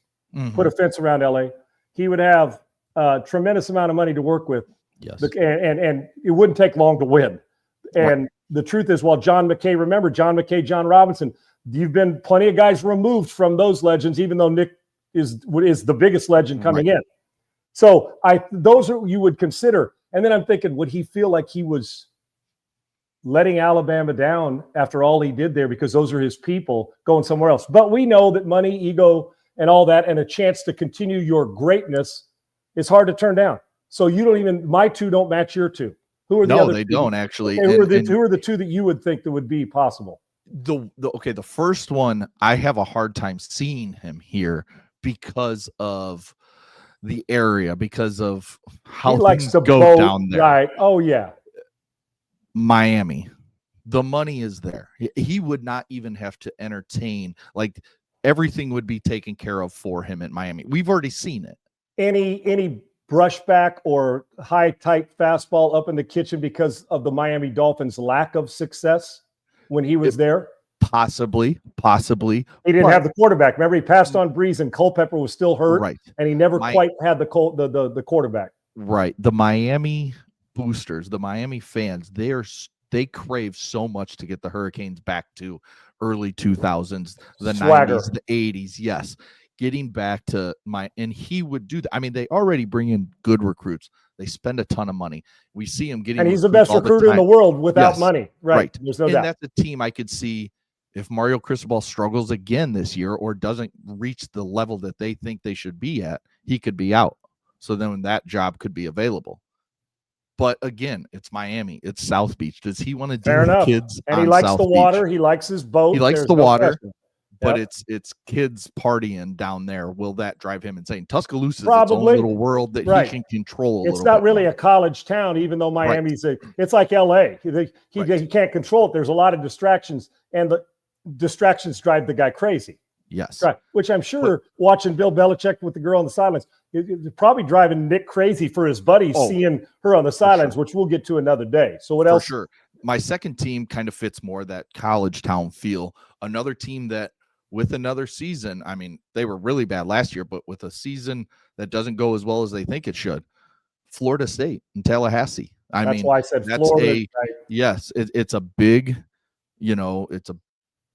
put a fence around LA. He would have a tremendous amount of money to work with. Yes. And it wouldn't take long to win. And the truth is, while John McKay, John Robinson, you've been plenty of guys removed from those legends, even though Nick is the biggest legend coming in. So those are you would consider. And then I'm thinking, would he feel like he was letting Alabama down after all he did there, because those are his people, going somewhere else? But we know that money, ego, and all that, and a chance to continue your greatness is hard to turn down. So you don't even, my 2 don't match your 2. Who are the other? No, they don't actually. Okay, who are the 2 that you would think that would be possible? The first one, I have a hard time seeing him here because of the area, because of how he likes to go down there. Right. Oh yeah. Miami, the money is there. He would not even have to entertain, like, everything would be taken care of for him at Miami. We've already seen it. Any brushback or high tight fastball up in the kitchen because of the Miami Dolphins' lack of success when he was there? Possibly. He didn't have the quarterback. Remember, he passed on Breeze, and Culpepper was still hurt, right? And he never quite had the quarterback. Right. The Miami boosters, the Miami fans, they crave so much to get the Hurricanes back to early 2000s, the Swagger. 90s, the 80s. Yes. Getting back to and he would do that. I mean, they already bring in good recruits. They spend a ton of money. We see him getting, and he's the best recruiter in the world without money. Right. There's no doubt. That's a team I could see, if Mario Cristobal struggles again this year or doesn't reach the level that they think they should be at, he could be out. So then that job could be available. But again, it's Miami. It's South Beach. Does he want to deal with kids? And he likes the water. He likes his boat. He likes the water. But it's kids partying down there. Will that drive him insane? Tuscaloosa is its own little world that he can control. It's not really a college town, even though Miami's it's like LA. He can't control it. There's a lot of distractions, and the distractions drive the guy crazy. Yes. Right. Which I'm sure watching Bill Belichick with the girl on the sidelines, it's probably driving Nick crazy for his buddies seeing her on the sidelines, which we'll get to another day. So what else? For sure. My second team kind of fits more that college town feel. Another team that with another season, I mean, they were really bad last year, but with a season that doesn't go as well as they think it should, Florida State and Tallahassee. That's why I said Florida. Yes, it's a big,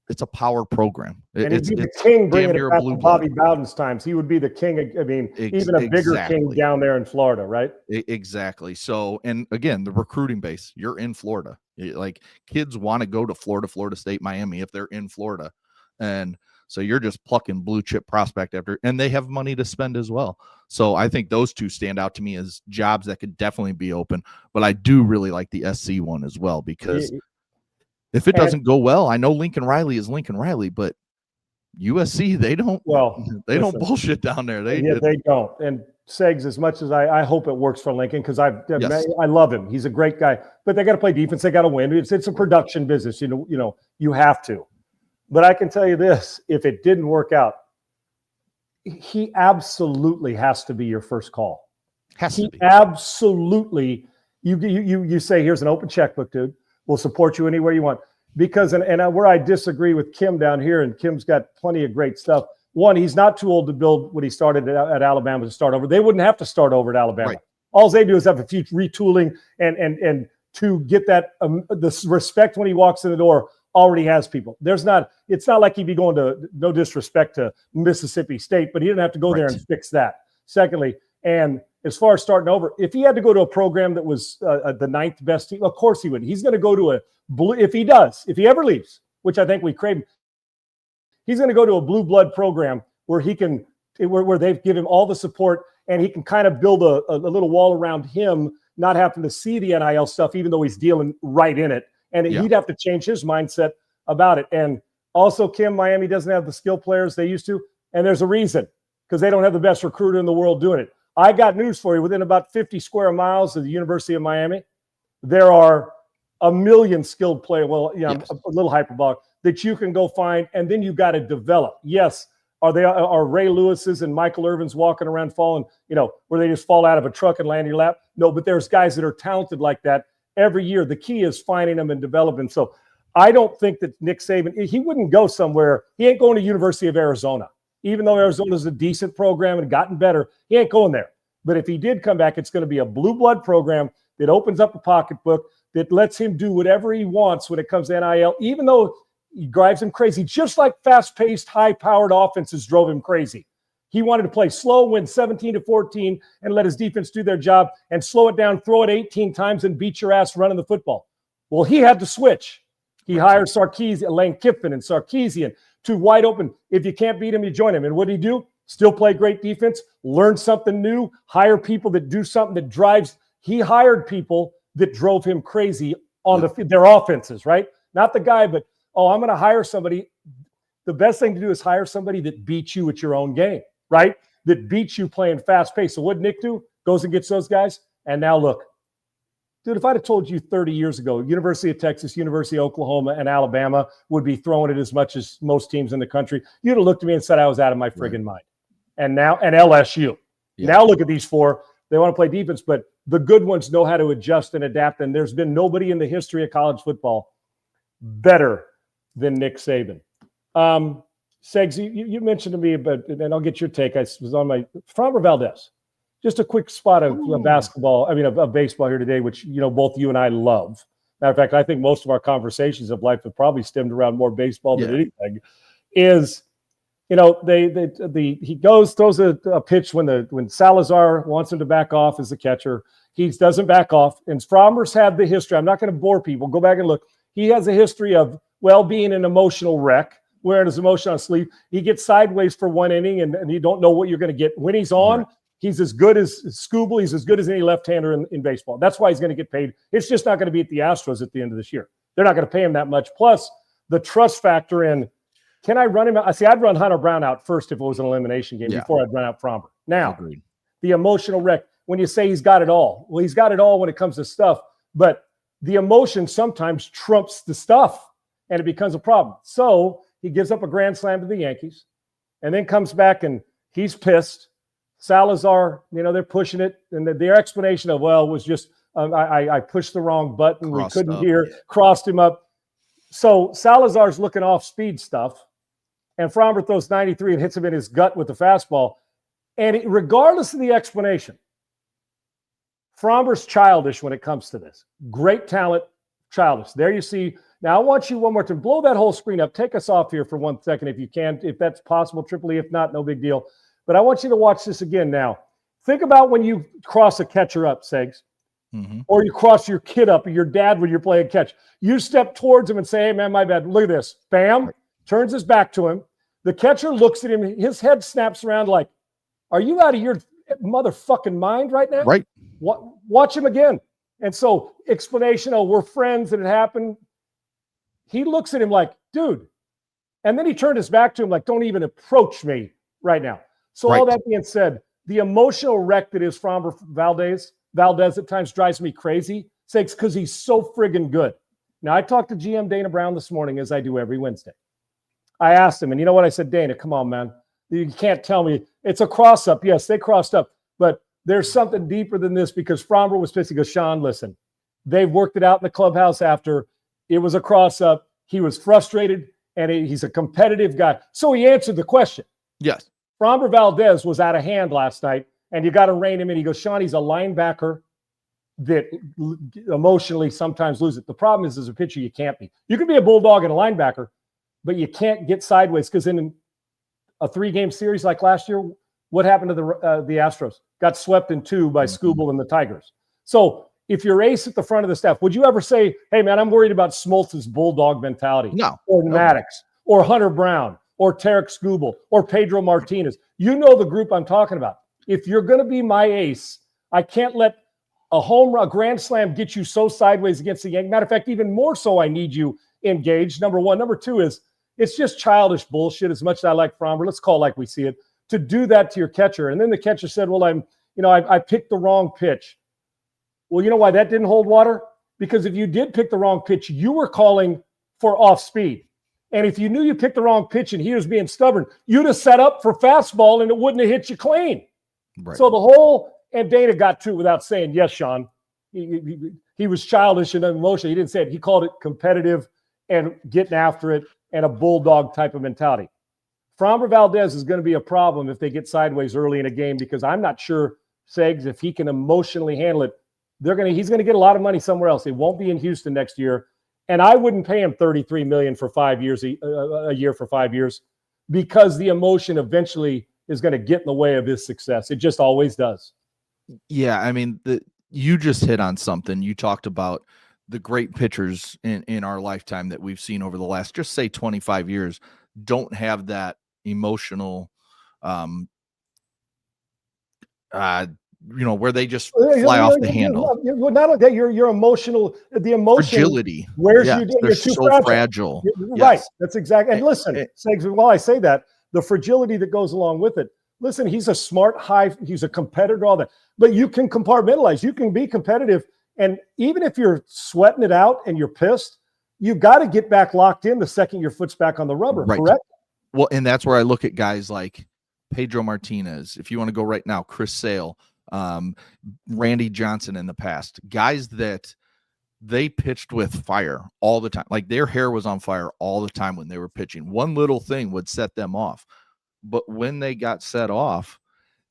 it's a power program. And he'd be the king bringing it back to Bobby Bowden's times. He would be the king. I mean, even a bigger king down there in Florida, right? Exactly. So, and again, the recruiting base, you're in Florida. Like, kids want to go to Florida, Florida State, Miami if they're in Florida. And so you're just plucking blue chip prospect after, and they have money to spend as well. So I think those two stand out to me as jobs that could definitely be open. But I do really like the SC one as well, because if it doesn't go well, I know Lincoln Riley is Lincoln Riley, but USC, they don't listen, bullshit down there. They don't. And Segs, as much as I hope it works for Lincoln, because I love him. He's a great guy. But they got to play defense. They got to win. It's a production business. You have to. But I can tell you this: if it didn't work out, he absolutely has to be your first call. Absolutely. You say, here's an open checkbook, dude. We'll support you anywhere you want. Because and where I disagree with Kim down here, and Kim's got plenty of great stuff. One, he's not too old to build what he started at Alabama to start over. They wouldn't have to start over at Alabama. Right. All they do is have a few retooling and to get that the respect when he walks in the door already has people. It's not like he'd be going to, no disrespect to Mississippi State, but he didn't have to go there and fix that. Secondly, and as far as starting over, if he had to go to a program that was the ninth best team, of course he would. He's going to go to if he ever leaves, which I think we crave, he's going to go to a blue blood program where where they've given him all the support and he can kind of build a little wall around him, not having to see the NIL stuff, even though he's dealing right in it. And he'd have to change his mindset about it. And also, Kim, Miami doesn't have the skill players they used to. And there's a reason, because they don't have the best recruiter in the world doing it. I got news for you. Within about 50 square miles of the University of Miami, there are a million skilled players. Well, I'm a little hyperbolic, that you can go find, and then you got to develop. Yes. Are Ray Lewis's and Michael Irvin's walking around falling, where they just fall out of a truck and land in your lap? No, but there's guys that are talented like that every year. The key is finding them and developing. So I don't think that Nick Saban, he wouldn't go somewhere. He ain't going to University of Arizona. Even though Arizona's a decent program and gotten better, he ain't going there. But if he did come back, it's going to be a blue blood program that opens up a pocketbook, that lets him do whatever he wants when it comes to NIL, even though it drives him crazy, just like fast-paced, high-powered offenses drove him crazy. He wanted to play slow, win 17-14, and let his defense do their job, and slow it down, throw it 18 times, and beat your ass running the football. Well, he had to switch. He hired Lane Kiffin and Sarkisian, two wide open. If you can't beat him, you join him. And what did he do? Still play great defense, learn something new, hire people that do something that drives. He hired people that drove him crazy on their offenses, right? Not the guy, but, I'm going to hire somebody. The best thing to do is hire somebody that beats you at your own game, right? That beats you playing fast pace. So what did Nick do? Goes and gets those guys. And now look, dude, if I'd have told you 30 years ago, University of Texas, University of Oklahoma, and Alabama would be throwing it as much as most teams in the country, you'd have looked at me and said I was out of my friggin' mind. And LSU. Yeah. Now look at these four. They want to play defense, but the good ones know how to adjust and adapt. And there's been nobody in the history of college football better than Nick Saban. Segs, you mentioned to me, and I'll get your take. I was on my Framber Valdez. Just a quick spot of baseball here today, which both you and I love. Matter of fact, I think most of our conversations of life have probably stemmed around more baseball than anything. Is he throws a pitch when Salazar wants him to back off as the catcher. He doesn't back off. And Framber's had the history. I'm not going to bore people. Go back and look. He has a history of, being an emotional wreck, wearing his emotion on his sleeve. He gets sideways for one inning, and you don't know what you're going to get. When he's on, he's as good as Scooble. He's as good as any left-hander in baseball. That's why he's going to get paid. It's just not going to be at the Astros at the end of this year. They're not going to pay him that much. Plus, the trust factor in, can I run him out? See, I'd run Hunter Brown out first if it was an elimination game before I'd run out Framber. Now, the emotional wreck, when you say he's got it all, well, he's got it all when it comes to stuff, but the emotion sometimes trumps the stuff, and it becomes a problem. So he gives up a grand slam to the Yankees and then comes back and he's pissed. Salazar, they're pushing it. And their explanation of, was just I pushed the wrong button. We couldn't hear, crossed him up. So Salazar's looking off speed stuff. And Framber throws 93 and hits him in his gut with the fastball. And regardless of the explanation, Framber's childish when it comes to this. Great talent, childish. There you see. Now, I want you one more time. Blow that whole screen up. Take us off here for 1 second if you can, if that's possible. Triple E, if not, no big deal. But I want you to watch this again now. Think about when you cross a catcher up, Segs, or you cross your kid up or your dad when you're playing catch. You step towards him and say, hey, man, my bad. Look at this. Bam. Turns his back to him. The catcher looks at him. His head snaps around like, are you out of your motherfucking mind right now? Right. Watch him again. And so explanation, we're friends and it happened. He looks at him like, dude, And then he turned his back to him like, don't even approach me right now. So Right. all that being said, the emotional wreck that is Framber Valdez at times drives me crazy. Sakes, because he's so friggin' good. Now, I talked to GM Dana Brown this morning, as I do every Wednesday. I asked him, and you know what? I said, Dana, come on, man. You can't tell me. It's a cross-up. Yes, they crossed up. But there's something deeper than this because Framber was pissed. He goes, Sean, listen, they've worked it out in the clubhouse after it was a cross-up. He was frustrated, and he's a competitive guy. So he answered the question. Yes. Framber Valdez was out of hand last night, and you got to rein him in. He goes, Sean, he's a linebacker that emotionally sometimes lose it. The problem is, as a pitcher, you can't be. You can be a bulldog and a linebacker, but you can't get sideways because in a 3-game series like last year, what happened to the Astros? Got swept in 2 by Skubal and the Tigers. So if you're ace at the front of the staff, would you ever say, hey, man, I'm worried about Smoltz's bulldog mentality? No. Or Maddox, or Hunter Brown, or Tarek Skubal, or Pedro Martinez? You know the group I'm talking about. If you're going to be my ace, I can't let a home run, a grand slam get you so sideways against the Yankees. Matter of fact, even more so, I need you engaged. Number one. Number two is it's just childish bullshit. As much as I like Framber, let's call it like we see it, to do that to your catcher. And then the catcher said, well, I picked the wrong pitch. Well, you know why that didn't hold water? Because if you did pick the wrong pitch, you were calling for off speed. And if you knew you picked the wrong pitch and he was being stubborn, you'd have set up for fastball and it wouldn't have hit you clean. Right. So the whole, and Dana got to it without saying, yes, Sean. He was childish and emotional. He didn't say it. He called it competitive and getting after it and a bulldog type of mentality. Framber Valdez is going to be a problem if they get sideways early in a game because I'm not sure, Segs, if he can emotionally handle it. He's going to get a lot of money somewhere else. It won't be in Houston next year. And I wouldn't pay him $33 million for 5 years, a year for 5 years, because the emotion eventually is going to get in the way of his success. It just always does. Yeah, I mean, you just hit on something. You talked about the great pitchers in our lifetime that we've seen over the last, just say 25 years, don't have that emotional, where they just fly off the handle. Not only that, your emotional, the emotion. Fragility. Where's yes, you're they're too so fragile. Right. Yes. That's exactly. And listen, while I say that, the fragility that goes along with it. Listen, he's a smart, he's a competitor, all that. But you can compartmentalize. You can be competitive. And even if you're sweating it out and you're pissed, you got to get back locked in the second your foot's back on the rubber, right. Correct? Well, and that's where I look at guys like Pedro Martinez. If you want to go right now, Chris Sale, Randy Johnson in the past, guys that they pitched with fire all the time. Like their hair was on fire all the time when they were pitching. One little thing would set them off. But when they got set off,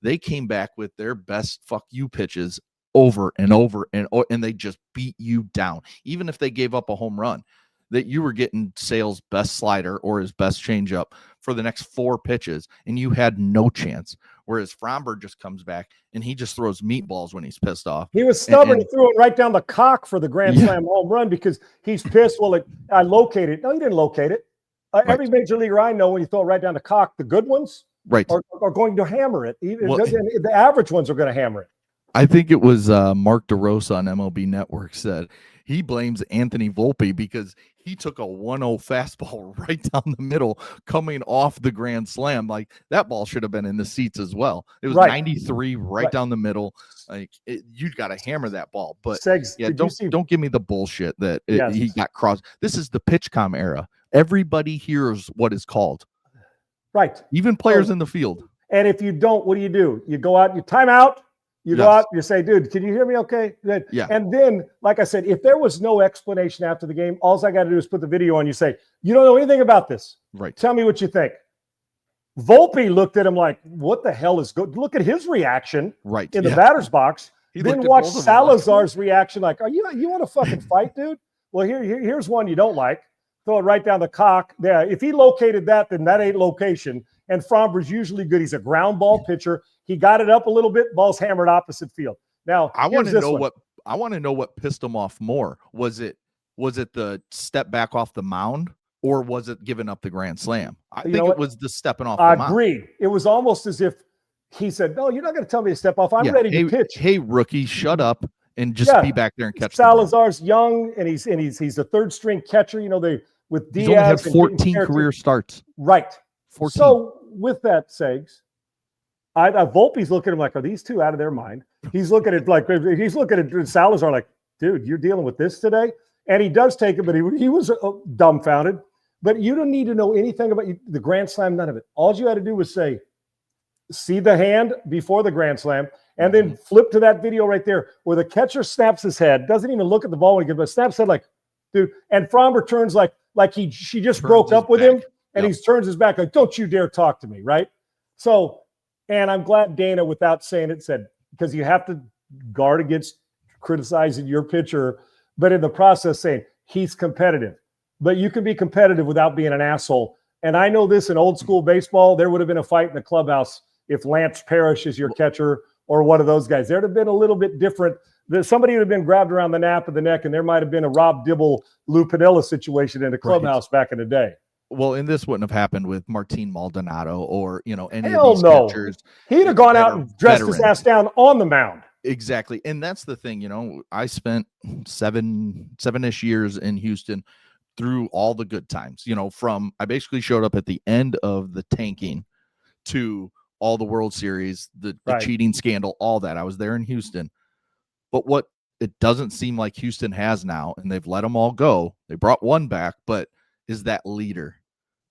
they came back with their best fuck you pitches over and over and they just beat you down. Even if they gave up a home run, that you were getting Sale's best slider or his best changeup for the next 4 pitches, and you had no chance. Whereas Framber just comes back and he just throws meatballs when he's pissed off. He was stubborn. He threw it right down the cock for the grand slam home run because he's pissed. Well, I located it. No, he didn't locate it. Right. Every major leaguer I know, when you throw it right down the cock, the good ones right. are going to hammer it. The average ones are going to hammer it. I think it was Mark DeRosa on MLB Network said he blames Anthony Volpe because he took a 1-0 fastball right down the middle coming off the grand slam. Like that ball should have been in the seats as well. It was 93 right down the middle. Like you got to hammer that ball. But Segs, yeah, don't give me the bullshit that he got crossed. This is the PitchCom era. Everybody hears what is called. Right. Even players in the field. And if you don't, what do? You go out, you time out. You go out, you say, dude, can you hear me okay? Good. Yeah. And then, like I said, if there was no explanation after the game, all I got to do is put the video on. You say, you don't know anything about this. Right. Tell me what you think. Volpe looked at him like, what the hell is good? Look at his reaction in the batter's box. Then watch Salazar's reaction like, you want to fucking fight, dude? Well, here's one you don't like. Throw it right down the cock. Yeah, if he located that, then that ain't location. And Framber's usually good. He's a ground ball pitcher. He got it up a little bit. Ball's hammered opposite field. Now I want to know what pissed him off more. Was it the step back off the mound, or was it giving up the grand slam? I think it was the stepping off the mound. Agreed. It was almost as if he said, "No, you're not going to tell me to step off. I'm ready to pitch." Hey, rookie, shut up and just be back there and catch. Salazar's young, and he's a third string catcher. with He's only had Diaz and getting 14 character- career starts. Right. 14. So with that, Segs, Volpe's looking at him like, are these two out of their mind? He's looking at Salazar like, dude, you're dealing with this today? And he does take it, but he was dumbfounded. But you don't need to know anything about the Grand Slam, none of it. All you had to do was say, see the hand before the Grand Slam, and then flip to that video right there where the catcher snaps his head, doesn't even look at the ball when he gets, but snaps his head like, dude, and Fromber turns like she just broke up with him, and he turns his back like, don't you dare talk to me, right? So, and I'm glad Dana, without saying it, said, because you have to guard against criticizing your pitcher, but in the process saying he's competitive. But you can be competitive without being an asshole. And I know this in old school baseball, there would have been a fight in the clubhouse if Lance Parrish is your catcher or one of those guys. There'd have been a little bit different. Somebody would have been grabbed around the nape of the neck, and there might have been a Rob Dibble, Lou Piniella situation in the clubhouse back in the day. Well, and this wouldn't have happened with Martin Maldonado or, any Hell of these no. catchers. He'd have gone out and dressed his ass down on the mound. Exactly. And that's the thing, I spent seven-ish years in Houston through all the good times, I basically showed up at the end of the tanking to all the World Series, the cheating scandal, all that. I was there in Houston. But what it doesn't seem like Houston has now, and they've let them all go. They brought one back, but is that leader.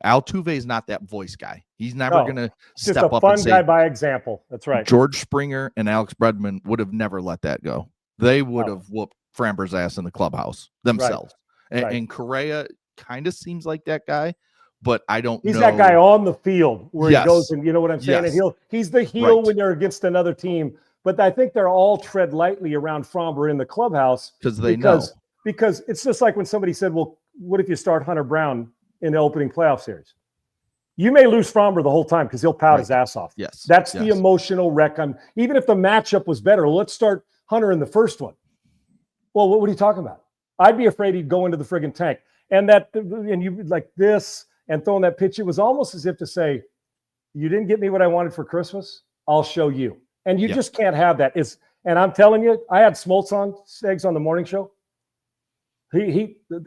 Altuve is not that voice guy. He's never going to step up and say. Just a fun guy by example. That's right. George Springer and Alex Bregman would have never let that go. They would have whooped Framber's ass in the clubhouse themselves. Right. And Correa kind of seems like that guy, but I don't know. He's that guy on the field where he goes and you know what I'm saying? Yes. And he's the heel when you're against another team. But I think they're all tread lightly around Fromber in the clubhouse because they know. Because it's just like when somebody said, well, what if you start Hunter Brown in the opening playoff series? You may lose Fromber the whole time because he'll pout his ass off. Yes. That's the emotional wreck. Even if the matchup was better, let's start Hunter in the first one. Well, what are you talking about? I'd be afraid he'd go into the friggin' tank. And you like this and throwing that pitch, it was almost as if to say, you didn't get me what I wanted for Christmas, I'll show you. And you just can't have that. And I'm telling you, I had Smoltz on Eggs on the morning show.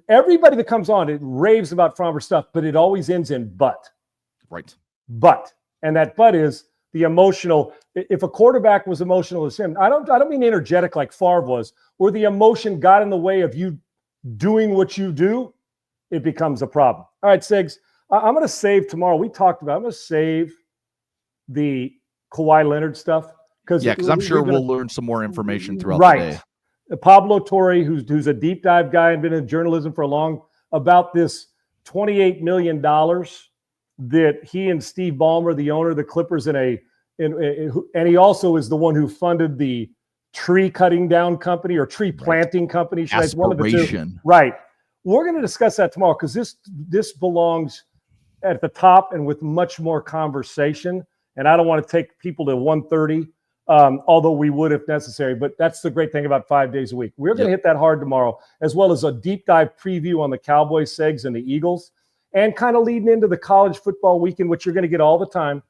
Everybody that comes on, it raves about Fromber stuff, but it always ends in but. Right. But. And that but is the emotional. If a quarterback was emotional as him, I don't mean energetic like Favre was, where the emotion got in the way of you doing what you do, it becomes a problem. All right, Sigs, I'm going to save tomorrow. I'm going to save the Kawhi Leonard stuff. Because I'm sure we'll learn some more information throughout the day. Pablo Torre, who's a deep dive guy and been in journalism for a long, about this $28 million that he and Steve Ballmer, the owner of the Clippers, and he also is the one who funded the tree cutting down company or tree planting company. One of the two. Right. We're going to discuss that tomorrow because this belongs at the top and with much more conversation. And I don't want to take people to 1:30. Although we would if necessary, but that's the great thing about 5 days a week. We're going to hit that hard tomorrow, as well as a deep dive preview on the Cowboys, Segs, and the Eagles, and kind of leading into the college football weekend, which you're going to get all the time,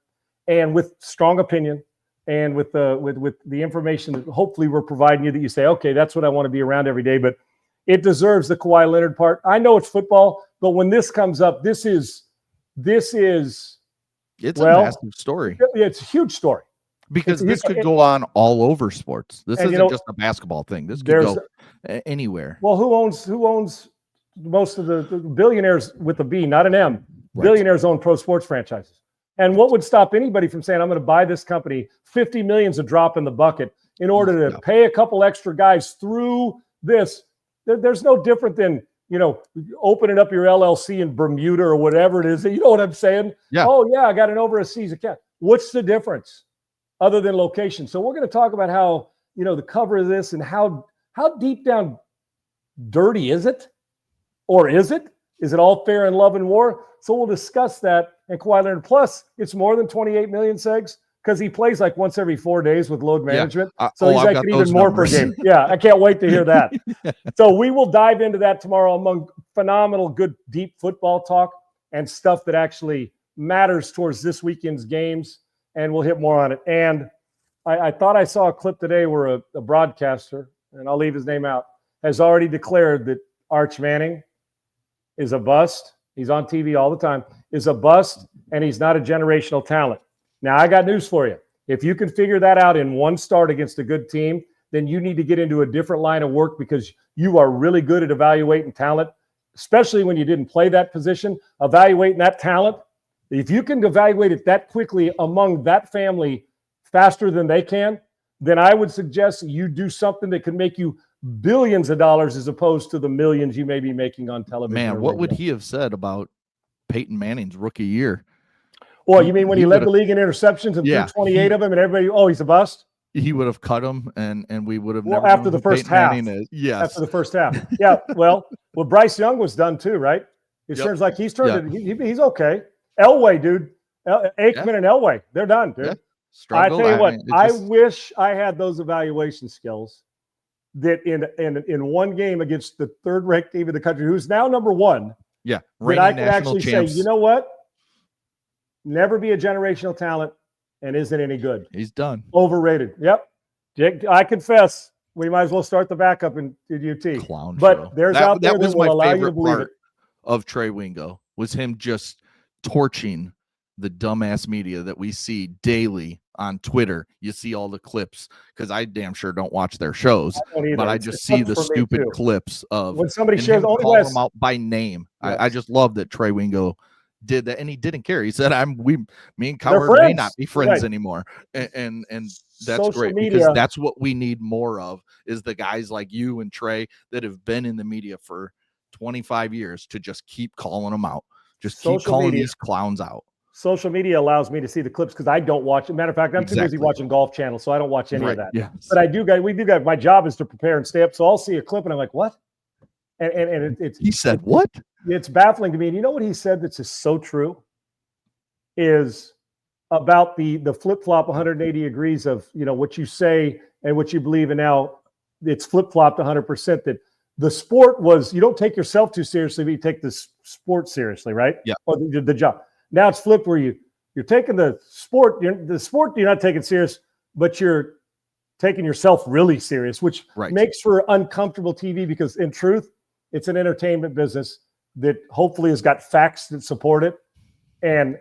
and with strong opinion, and with the information that hopefully we're providing you that you say, okay, that's what I want to be around every day. But it deserves the Kawhi Leonard part. I know it's football, but when this comes up, this is a massive story. It's a huge story. Because this could go on all over sports. This isn't just a basketball thing. This could go anywhere. Well, who owns most of the billionaires with a B, not an M? Right. Billionaires own pro sports franchises. And what would stop anybody from saying, I'm going to buy this company, $50 million is a drop in the bucket in order to pay a couple extra guys through this? There's no different than, opening up your LLC in Bermuda or whatever it is. You know what I'm saying? Yeah. Oh, yeah, I got an overseas account. What's the difference? Other than location. So we're going to talk about how, the cover of this and how deep down dirty is it? Or is it? Is it all fair in love and war? So we'll discuss that. And Kawhi Leonard, plus it's more than 28 million, Segs, because he plays like once every 4 days with load management. So he's like even more per game. Yeah, I can't wait to hear that. So we will dive into that tomorrow among phenomenal, good, deep football talk and stuff that actually matters towards this weekend's games. And we'll hit more on it. And I thought I saw a clip today where a broadcaster, and I'll leave his name out, has already declared that Arch Manning is a bust he's on TV all the time, is a bust, and he's not a generational talent. Now, I got news for you. If you can figure that out in one start against a good team, then you need to get into a different line of work because you are really good at evaluating talent, especially when you didn't play that position, evaluating that talent. If you can evaluate it that quickly among that family faster than they can, then I would suggest you do something that can make you billions of dollars as opposed to the millions you may be making on television. Man, what would he have said about Peyton Manning's rookie year? Well, you mean when he led the league in interceptions and threw 28 of them and everybody, oh, he's a bust? He would have cut him and we would have never after the first half. Yes. After the first half. Yeah. Well, Bryce Young was done too, right? It seems like he's turned it. He's okay. Elway, dude. Aikman and Elway, they're done, dude. Yeah. I tell you what, I wish I had those evaluation skills that in one game against the third-ranked team in the country, who's now number one, that I could actually say, you know what? Never be a generational talent and isn't any good. He's done. Overrated. Yep. I confess, we might as well start the backup in UT. Clown but show. There's out there that was my favorite part of Trey Wingo was him just torching the dumbass media that we see daily on Twitter. You see all the clips because I damn sure don't watch their shows, but I just see the stupid clips of when somebody shares call them out by name. Yes. I just love that Trey Wingo did that, and he didn't care. He said, me and Coward may not be friends anymore." And that's social great media. Because that's what we need more of is the guys like you and Trey that have been in the media for 25 years to just keep calling them out, just keep calling these clowns out. Social media allows me to see the clips because I don't watch. Matter of fact, I'm too busy watching Golf Channel, so I don't watch any of that. Yes. But I do, guys. We do, guys. My job is to prepare and stay up. So I'll see a clip and I'm like, "What?" And it's he said what? It's baffling to me. And you know what he said that's just so true is about the flip flop 180 degrees of what you say and what you believe, and now it's flip flopped 100%. That the sport was you don't take yourself too seriously, but you take the sport seriously, right? Yeah. Or the job. Now it's flipped where you're taking the sport. You're not taking serious, but you're taking yourself really serious, which makes for uncomfortable TV because in truth, it's an entertainment business that hopefully has got facts that support it. And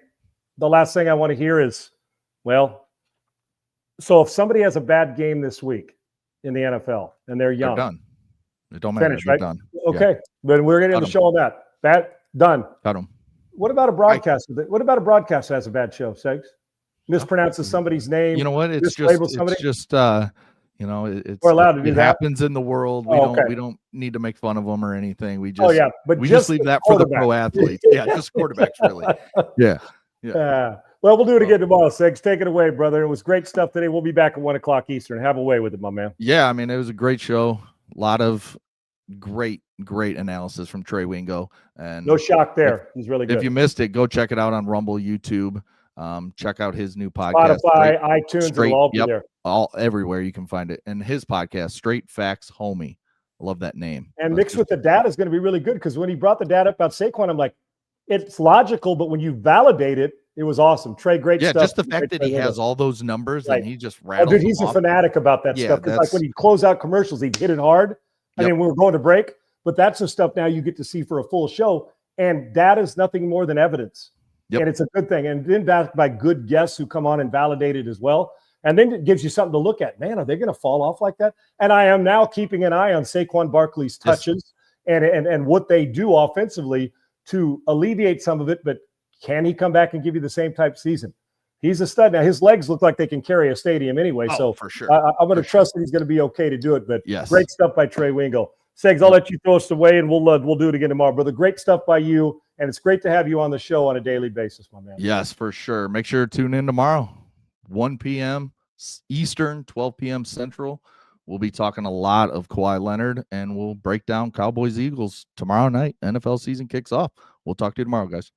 the last thing I want to hear is, well, so if somebody has a bad game this week in the NFL and they're young, they're done. It don't matter. Finish, right? Done. Okay. Then we're going to show on that. That done. Cut them. What about a broadcaster? What about a broadcaster that has a bad show, Segs? Mispronounces somebody's name. You know what? It's just we're allowed to do it that. Happens in the world. We don't need to make fun of them or anything. We just but we just leave that for the pro athletes. Yeah, just quarterbacks really. Yeah. Well, we'll do it again tomorrow, Segs. Take it away, brother. It was great stuff today. We'll be back at 1:00 Eastern. Have a way with it, my man. Yeah, I mean, it was a great show. A lot of great analysis from Trey Wingo. And no shock there. He's really good. If you missed it, go check it out on Rumble, YouTube. Check out his new podcast. Spotify, iTunes, it'll all be there. All everywhere you can find it. And his podcast, Straight Facts Homie. I love that name. And mixed with the data is going to be really good because when he brought the data up about Saquon, I'm like, it's logical, but when you validate it, it was awesome. Trey, great stuff. Yeah, just the fact that he has all those numbers and he just rattles dude, he's a fanatic about that stuff. Because like when he close out commercials, he'd hit it hard. I mean, we were going to break, but that's the stuff now you get to see for a full show. And data is nothing more than evidence. And it's a good thing. And then backed by good guests who come on and validate it as well. And then it gives you something to look at. Man, are they going to fall off like that? And I am now keeping an eye on Saquon Barkley's touches and what they do offensively to alleviate some of it. But can he come back and give you the same type season? He's a stud. Now, his legs look like they can carry a stadium anyway. So for sure. I'm going to trust that he's going to be okay to do it. But yes, great stuff by Trey Wingo. Segs, I'll let you throw us away, and we'll do it again tomorrow, brother. Great stuff by you, and it's great to have you on the show on a daily basis, my man. Yes, for sure. Make sure to tune in tomorrow, 1 p.m. Eastern, 12 p.m. Central. We'll be talking a lot of Kawhi Leonard, and we'll break down Cowboys-Eagles tomorrow night. NFL season kicks off. We'll talk to you tomorrow, guys.